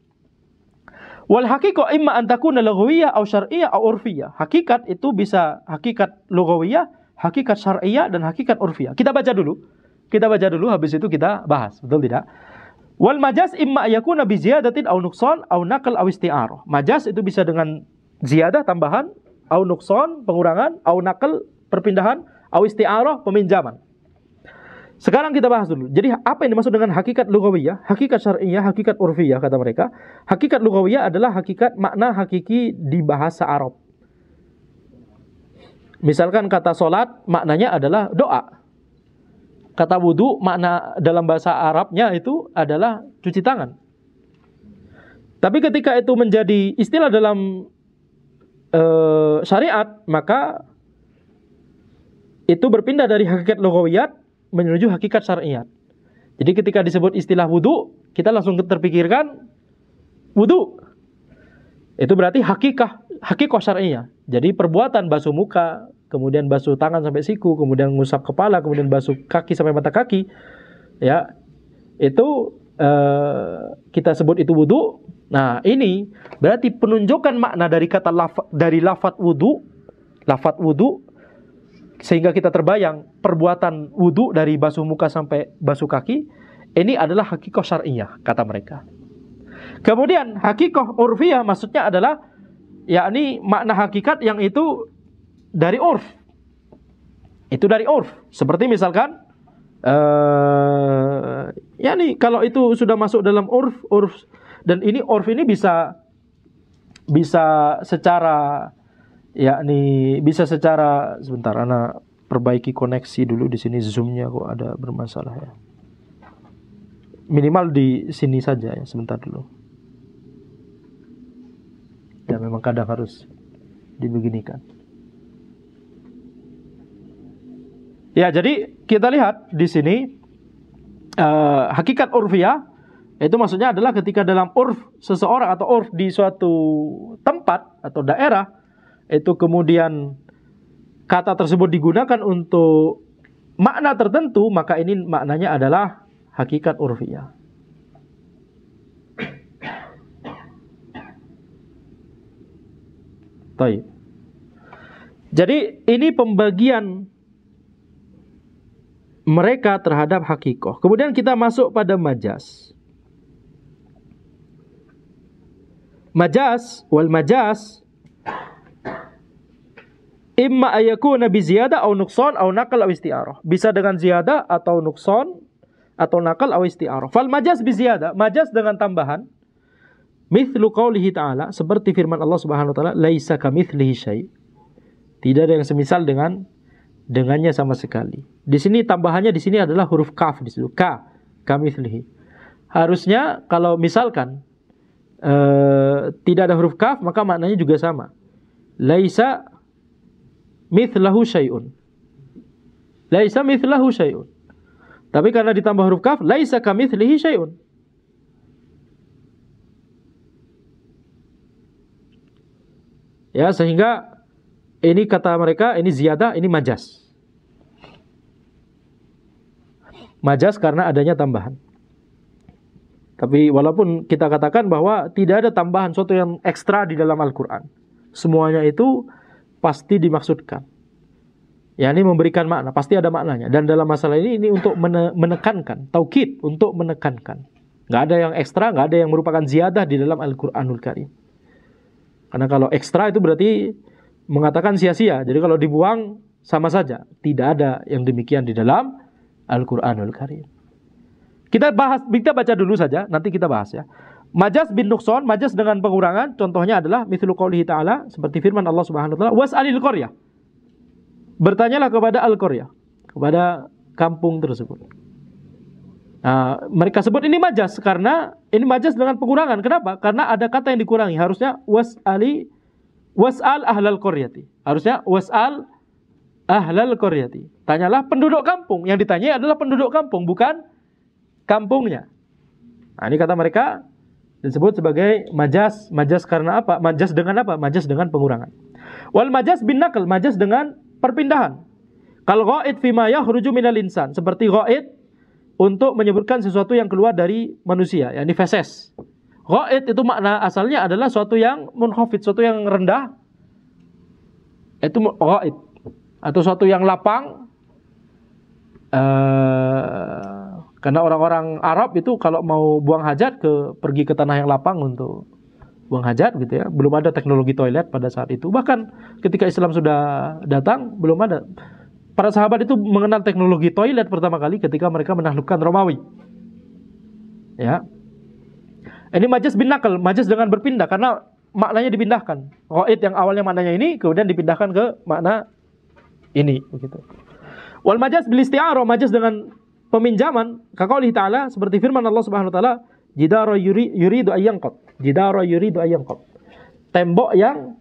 Wal haqiqah imma an takuna lughawiyyah aw syar'iyyah aw urfiyyah. Hakikat itu bisa hakikat lughawiyyah, hakikat syar'iyyah dan hakikat urfiyyah. Kita baca dulu habis itu kita bahas, betul tidak? Wal majaz imma yakuna bi ziyadatin aw nuqsan aw naql aw isti'arah. Majaz itu bisa dengan ziyadah tambahan, aw nuqsan pengurangan, aw naql perpindahan, aw isti'arah peminjaman. Sekarang kita bahas dulu. Jadi apa yang dimaksud dengan hakikat lughawiyah, hakikat syar'iyyah, hakikat urfiyah kata mereka. Hakikat lughawiyah adalah hakikat makna hakiki di bahasa Arab. Misalkan kata solat maknanya adalah doa. Kata wudu makna dalam bahasa Arabnya itu adalah cuci tangan. Tapi ketika itu menjadi istilah dalam syariat, maka itu berpindah dari hakikat lughawiyat menuju hakikat syar'iyat. Jadi ketika disebut istilah wudu, kita langsung terpikirkan wudu. Itu berarti hakikah syar'iyah. Jadi perbuatan basuh muka, kemudian basuh tangan sampai siku, kemudian ngusap kepala, kemudian basuh kaki sampai mata kaki, ya itu kita sebut itu wudu. Nah ini berarti penunjukan makna dari kata lafaz wudu, sehingga kita terbayang perbuatan wudu dari basuh muka sampai basuh kaki, ini adalah hakikah syar'iyah kata mereka. Kemudian hakikah urfiyah maksudnya adalah yakni makna hakikat yang itu dari urf. Itu dari urf. Seperti misalkan yakni kalau itu sudah masuk dalam urf dan ini urf ini bisa secara sebentar ana perbaiki koneksi dulu di sini, zoomnya kok ada bermasalah ya. Minimal di sini saja ya, sebentar dulu. Ya memang kadang harus dibeginikan. Ya jadi kita lihat di sini hakikat urfiyah itu maksudnya adalah ketika dalam urf seseorang atau urf di suatu tempat atau daerah, itu kemudian kata tersebut digunakan untuk makna tertentu, maka ini maknanya adalah hakikat urfiyah. Baik. Jadi ini pembagian mereka terhadap hakikoh. Kemudian kita masuk pada majaz. Wal majaz imma ayakuna bi ziyadah atau nuqsan atau naqal atau isti'arah. Bisa dengan ziyadah atau nuqsan atau naqal atau isti'arah. Fal majaz bi ziyadah, majaz dengan tambahan. Mithlu qaulihi ta'ala, seperti firman Allah Subhanahu wa taala, laisa kamitslihi syai'. Tidak ada yang semisal dengannya sama sekali. Di sini tambahannya di sini adalah huruf kaf di situ. Kamitslihi. harusnya kalau misalkan tidak ada huruf kaf, maka maknanya juga sama. Laisa mithlahu syai'un. Laisa mithlahu syai'un. Tapi karena ditambah huruf kaf, laisa kamitslihi syai'un. Ya, sehingga ini kata mereka, ini ziyadah, ini majas. Majas karena adanya tambahan. Tapi walaupun kita katakan bahwa tidak ada tambahan suatu yang ekstra di dalam Al-Quran. Semuanya itu pasti dimaksudkan. Ya, ini memberikan makna, pasti ada maknanya. Dan dalam masalah ini untuk menekankan, taukid, untuk menekankan. Nggak ada yang ekstra, nggak ada yang merupakan ziyadah di dalam Al-Quranul Karim. Karena kalau ekstra itu berarti mengatakan sia-sia. Jadi kalau dibuang sama saja. Tidak ada yang demikian di dalam Al-Quranul Karim. Kita baca dulu saja, nanti kita bahas ya. Majas bin nuqsan, majas dengan pengurangan, contohnya adalah mithlu qoulihi ta'ala, seperti firman Allah Subhanahu wa taala, was'alil qaryah. Bertanyalah kepada al-qaryah, kepada kampung tersebut. Nah, mereka sebut ini majas karena ini majas dengan pengurangan. Kenapa? Karena ada kata yang dikurangi. Harusnya was'al ahlal qaryati. Harusnya was'al ahlal qaryati. Tanyalah penduduk kampung. Yang ditanyai adalah penduduk kampung, bukan kampungnya. Nah, ini kata mereka disebut sebagai majas. Majas karena apa? Majas dengan apa? Majas dengan pengurangan. Wal majas bin naql, majas dengan perpindahan. Kal ghaid fi ma yakhruju minal insan, seperti ghaid untuk menyebutkan sesuatu yang keluar dari manusia, yakni feses. Ghaid itu makna asalnya adalah sesuatu yang munkhafid, sesuatu yang rendah. Itu ghaid. Atau sesuatu yang lapang. Karena orang-orang Arab itu kalau mau buang hajat pergi ke tanah yang lapang untuk buang hajat gitu ya. Belum ada teknologi toilet pada saat itu. Bahkan ketika Islam sudah datang, belum ada. Para sahabat itu mengenal teknologi toilet pertama kali ketika mereka menaklukkan Romawi. Ya. Ini majas bin naql, majas dengan berpindah karena maknanya dipindahkan. Ghaid yang awalnya maknanya ini kemudian dipindahkan ke makna ini begitu. Wal majas bil isti'arah, majas dengan peminjaman, kaqouli ta'ala, seperti firman Allah Subhanahu wa taala, jidara yuridu ayyanqad. Jidara yuridu ayyanqad. Tembok yang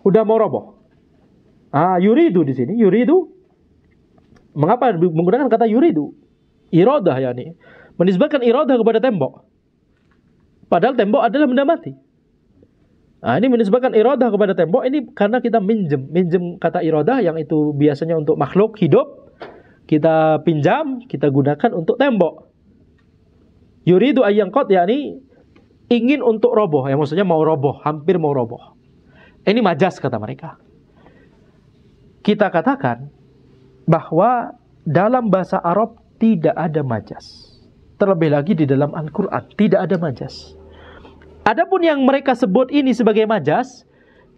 udah mau roboh. Yuridu di sini, yuridu. Mengapa menggunakan kata yuridu? Iradah yakni menisbatkan iradah kepada tembok. Padahal tembok adalah benda mati. Ini menisbatkan iradah kepada tembok ini karena kita minjem kata iradah yang itu biasanya untuk makhluk hidup. Kita pinjam, kita gunakan untuk tembok. Yuridu ayyanqad yakni ingin untuk roboh, ya maksudnya mau roboh, hampir mau roboh. Ini majas kata mereka. Kita katakan bahwa dalam bahasa Arab tidak ada majas. Terlebih lagi di dalam Al-Quran tidak ada majas. Adapun yang mereka sebut ini sebagai majas,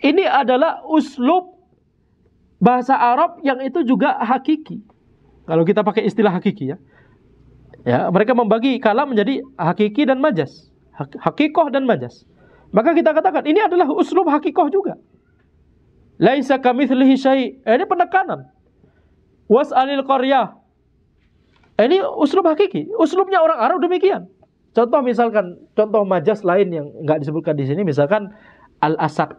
ini adalah uslub bahasa Arab yang itu juga hakiki. Kalau kita pakai istilah hakiki ya. Ya, mereka membagi kalam menjadi hakiki dan majas. Hakikoh dan majas. Maka kita katakan ini adalah uslub hakikoh juga. Laisa kamitslihi syai'. Ini penekanan. Was'alil qaryah. Ini uslub hakiki. Uslubnya orang Arab demikian. Contoh misalkan, contoh majas lain yang enggak disebutkan di sini, misalkan al-asad.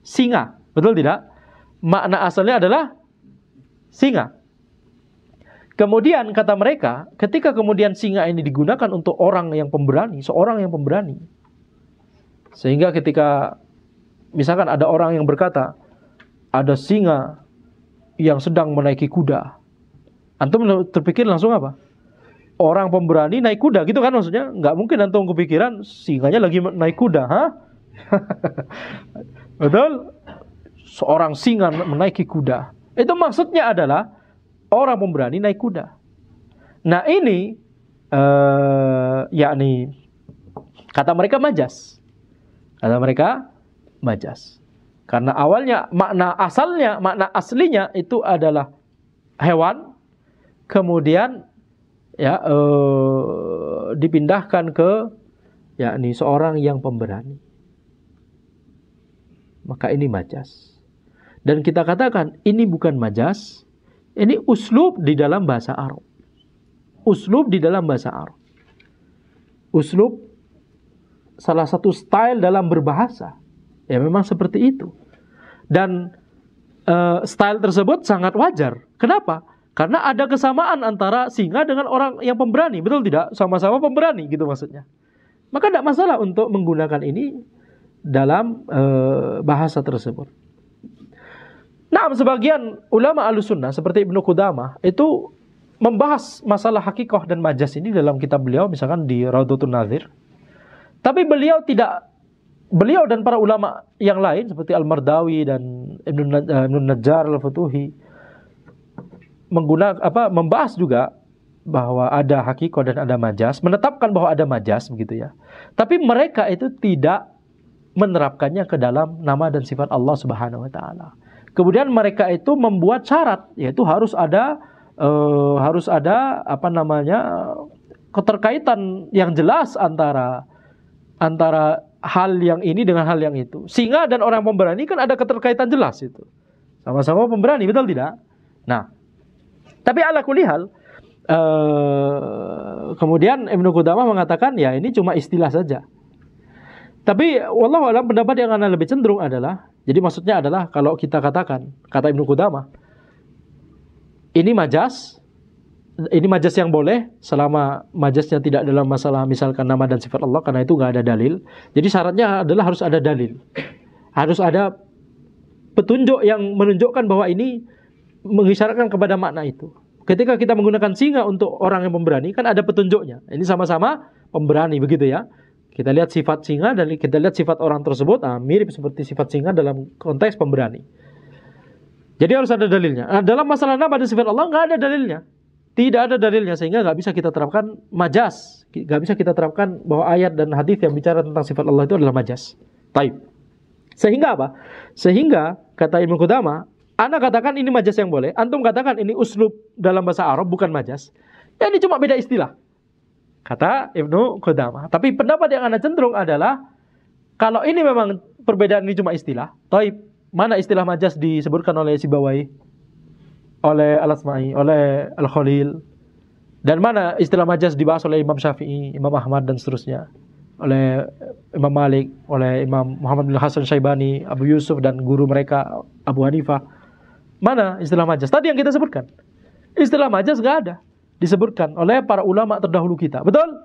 Singa. Betul tidak? Makna asalnya adalah singa. Kemudian kata mereka, ketika kemudian singa ini digunakan untuk orang yang pemberani, seorang yang pemberani. Sehingga ketika misalkan ada orang yang berkata, ada singa yang sedang menaiki kuda. Antum terpikir langsung apa? Orang pemberani naik kuda, gitu kan maksudnya? Nggak mungkin antum kepikiran singanya lagi naik kuda, ha? Betul? Seorang singa menaiki kuda. Itu maksudnya adalah orang pemberani naik kuda. Nah ini, yakni kata mereka majas. Kata mereka majas. Karena awalnya makna asalnya, makna aslinya itu adalah hewan, kemudian ya dipindahkan ke yakni seorang yang pemberani. Maka ini majas. Dan kita katakan ini bukan majas, ini uslub di dalam bahasa Arab. Uslub di dalam bahasa Arab. uslub, salah satu style dalam berbahasa. Ya memang seperti itu. Dan style tersebut sangat wajar. Kenapa? Karena ada kesamaan antara singa dengan orang yang pemberani. Betul tidak? Sama-sama pemberani gitu maksudnya. Maka tidak masalah untuk menggunakan ini dalam bahasa tersebut. Nah, sebagian ulama Ahlussunnah seperti Ibnu Qudamah itu membahas masalah hakikah dan majaz ini dalam kitab beliau, misalkan di Raudhatun Nadhir. Tapi beliau dan para ulama yang lain seperti Al-Mardawi dan Ibnu Najjar Al-Futuhi membahas juga bahwa ada hakikah dan ada majaz, menetapkan bahwa ada majaz begitu ya. Tapi mereka itu tidak menerapkannya ke dalam nama dan sifat Allah Subhanahu wa taala. Kemudian mereka itu membuat syarat, yaitu harus ada keterkaitan yang jelas antara hal yang ini dengan hal yang itu. Singa dan orang pemberani kan ada keterkaitan jelas itu. Sama-sama pemberani, betul tidak? Nah, tapi ala kulli hal, kemudian Ibnu Qudamah mengatakan ya ini cuma istilah saja. Tapi wallahu a'lam, pendapat yang akan lebih cenderung adalah, jadi maksudnya adalah kalau kita katakan, kata Ibnu Qudamah, ini majaz yang boleh selama majaznya tidak dalam masalah misalkan nama dan sifat Allah, karena itu nggak ada dalil. Jadi syaratnya adalah harus ada dalil, harus ada petunjuk yang menunjukkan bahwa ini mengisyaratkan kepada makna itu. Ketika kita menggunakan singa untuk orang yang pemberani, kan ada petunjuknya. Ini sama-sama pemberani begitu ya. Kita lihat sifat singa dan kita lihat sifat orang tersebut, mirip seperti sifat singa dalam konteks pemberani. Jadi harus ada dalilnya. Nah, dalam masalah nama dan sifat Allah nggak ada dalilnya. Tidak ada dalilnya, sehingga nggak bisa kita terapkan majaz. Nggak bisa kita terapkan bahwa ayat dan hadis yang bicara tentang sifat Allah itu adalah majaz. Taib. Sehingga apa? Sehingga kata Ibnu Qudamah, ana katakan ini majaz yang boleh, antum katakan ini uslub dalam bahasa Arab bukan majaz. Ya ini cuma beda istilah. Kata Ibnu Qudamah. Tapi pendapat yang ana cenderung adalah kalau ini memang perbedaan ini cuma istilah, taib. Mana istilah majaz disebutkan oleh Sibawai, oleh Al-Asma'i, oleh Al-Khalil, dan mana istilah majaz dibahas oleh Imam Syafi'i, Imam Ahmad dan seterusnya, oleh Imam Malik, oleh Imam Muhammad bin Hasan Syaibani, Abu Yusuf dan guru mereka Abu Hanifah. Mana istilah majaz? Tadi yang kita sebutkan. Istilah majaz nggak ada disebutkan oleh para ulama terdahulu kita. Betul?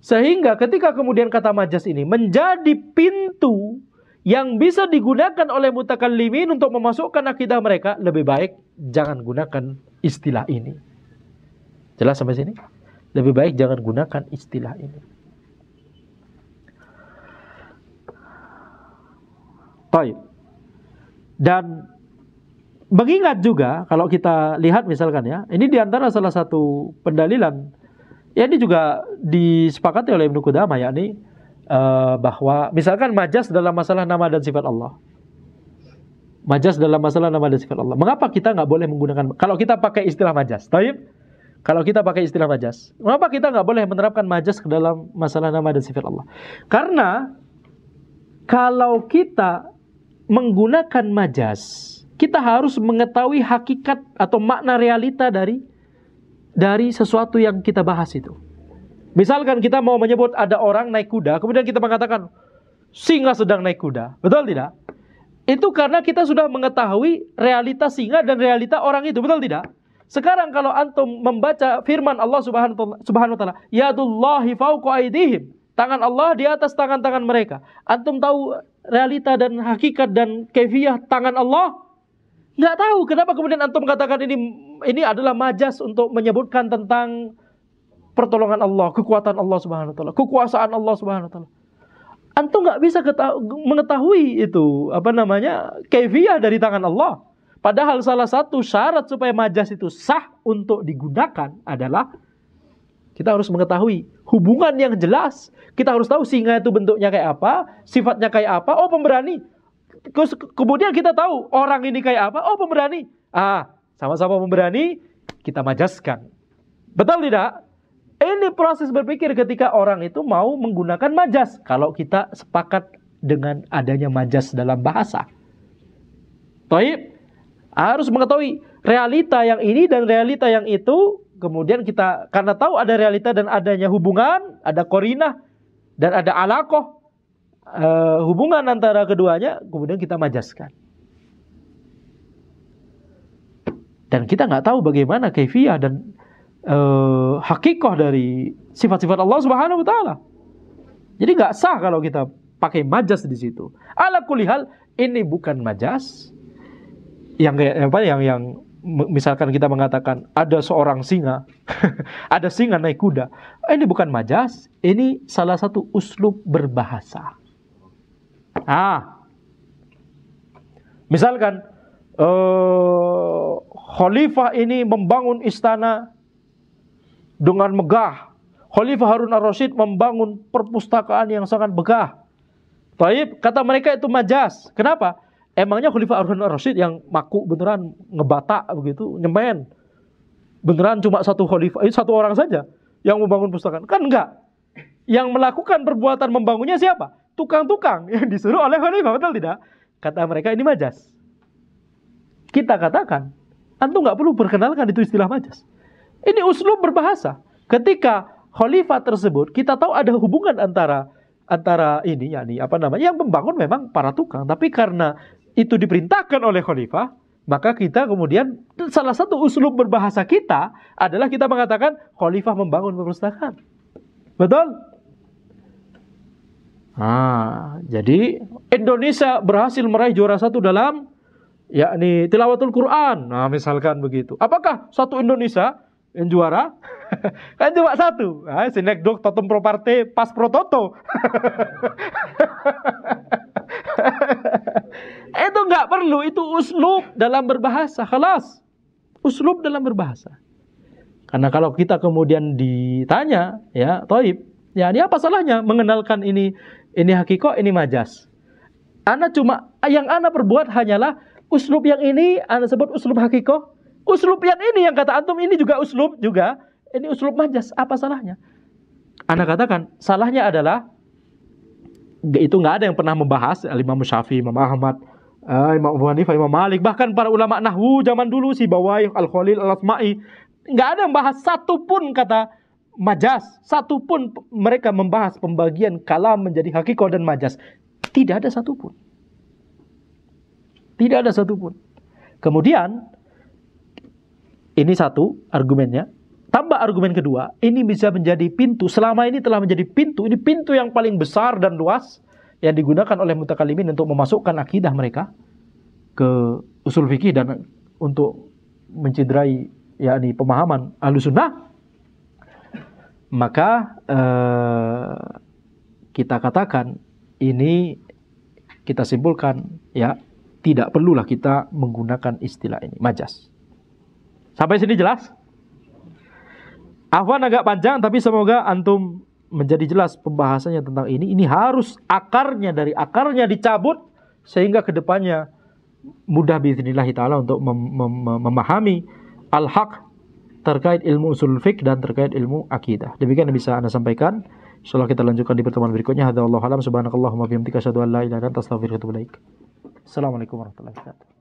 Sehingga ketika kemudian kata majaz ini menjadi pintu yang bisa digunakan oleh mutakallimin untuk memasukkan akidah mereka, lebih baik jangan gunakan istilah ini. Jelas sampai sini? Lebih baik jangan gunakan istilah ini. Baik. Dan mengingat juga kalau kita lihat misalkan ya, ini diantara salah satu pendalilan, ya ini juga disepakati oleh Ibnu Qudamah, yakni bahwa misalkan majaz dalam masalah nama dan sifat Allah. Majaz dalam masalah nama dan sifat Allah. Mengapa kita nggak boleh menggunakan, kalau kita pakai istilah majaz? Taib? Kalau kita pakai istilah majaz, mengapa kita nggak boleh menerapkan majaz ke dalam masalah nama dan sifat Allah? Karena kalau kita menggunakan majaz, kita harus mengetahui hakikat atau makna realita dari sesuatu yang kita bahas itu. Misalkan kita mau menyebut ada orang naik kuda, kemudian kita mengatakan singa sedang naik kuda. Betul tidak? Itu karena kita sudah mengetahui realitas singa dan realita orang itu. Betul tidak? Sekarang kalau antum membaca firman Allah Subhanahu wa taala, yadullahi fawqa aydihim, tangan Allah di atas tangan-tangan mereka. Antum tahu realita dan hakikat dan kaifiyah tangan Allah? Nggak tahu. Kenapa kemudian antum katakan ini adalah majaz untuk menyebutkan tentang pertolongan Allah, kekuatan Allah Subhanahu wa taala, kekuasaan Allah Subhanahu wa taala. Antum nggak bisa mengetahui itu kaifiyah dari tangan Allah. Padahal salah satu syarat supaya majaz itu sah untuk digunakan adalah kita harus mengetahui hubungan yang jelas. Kita harus tahu singa itu bentuknya kayak apa, sifatnya kayak apa. Oh, pemberani. Kemudian kita tahu orang ini kayak apa. Oh, pemberani. Sama-sama pemberani, kita majazkan. Betul tidak? Ini proses berpikir ketika orang itu mau menggunakan majaz. Kalau kita sepakat dengan adanya majaz dalam bahasa. Taib, harus mengetahui realita yang ini dan realita yang itu kemudian kita karena tahu ada realita dan adanya hubungan, ada qarinah dan ada alaqah, hubungan antara keduanya, kemudian kita majaskan. Dan kita nggak tahu bagaimana kaifiyah dan hakikah dari sifat-sifat Allah Subhanahu wa taala. Jadi nggak sah kalau kita pakai majas di situ. Ala kulli hal, ini bukan majas. Yang misalkan kita mengatakan ada seorang singa, ada singa naik kuda. Ini bukan majas, ini salah satu uslub berbahasa. Misalkan khalifah ini membangun istana dengan megah. Khalifah Harun ar-Rasyid membangun perpustakaan yang sangat megah. Taib, kata mereka itu majas. Kenapa? Emangnya Khalifah Harun ar-Rasyid yang maku beneran ngebatak begitu, nyemen. Beneran cuma satu khalifah, satu orang saja yang membangun perpustakaan? Kan enggak. Yang melakukan perbuatan membangunnya siapa? Tukang-tukang yang disuruh oleh khalifah, betul tidak? Kata mereka ini majas. Kita katakan, antum nggak perlu perkenalkan itu istilah majas. Ini uslub berbahasa. Ketika khalifah tersebut, kita tahu ada hubungan antara ini, yakni yang membangun memang para tukang, tapi karena itu diperintahkan oleh khalifah, maka kita kemudian salah satu uslub berbahasa kita adalah kita mengatakan khalifah membangun perpustakaan. Betul? Jadi Indonesia berhasil meraih juara 1 dalam yakni tilawatul Quran. Misalkan begitu. Apakah satu Indonesia yang juara? Kan cuma satu. Sinekdok totem pro parte pas pro toto. Itu nggak perlu. Itu uslub dalam berbahasa. Khalas. Uslub dalam berbahasa. Karena kalau kita kemudian ditanya, ya, Taib, ya, ini apa salahnya mengenalkan ini hakikoh, ini majas. Yang ana perbuat hanyalah uslub yang ini ana sebut uslub hakikoh. Uslub yang ini yang kata antum ini juga uslub juga. Ini uslub majas. Apa salahnya? Ana katakan salahnya adalah itu nggak ada yang pernah membahas Imam Syafi'i, Imam Ahmad, Imam Abu Hanifah, Imam Malik, bahkan para ulama nahwu zaman dulu si Bawayh, Al-Khalil, Al-Asma'i, nggak ada yang membahas satupun kata majas, satupun mereka membahas pembagian kalam menjadi hakikoh dan majas. Tidak ada satupun. Tidak ada satupun. Kemudian ini satu argumennya. Tambah argumen kedua, ini bisa menjadi pintu. Selama ini telah menjadi pintu. Ini pintu yang paling besar dan luas yang digunakan oleh mutakallimin untuk memasukkan akidah mereka ke usul fikih dan untuk mencederai yakni pemahaman Ahlussunnah. Maka kita katakan ini, kita simpulkan ya, tidak perlulah kita menggunakan istilah ini majas. Sampai sini jelas? Afwan agak panjang, tapi semoga antum menjadi jelas pembahasannya tentang ini. Ini harus dari akarnya dicabut sehingga kedepannya mudah biiznillah ta'ala untuk memahami al-haq terkait ilmu usul fiqh dan terkait ilmu akidah. Demikian yang bisa Anda sampaikan. Insyaallah kita lanjutkan di pertemuan berikutnya. Hadza wallahu a'lam. Subhanakallahumma wa bihamdika asyhadu an la ilaha illa anta astaghfiruka wa atubu ilaik. Assalamualaikum warahmatullahi wabarakatuh.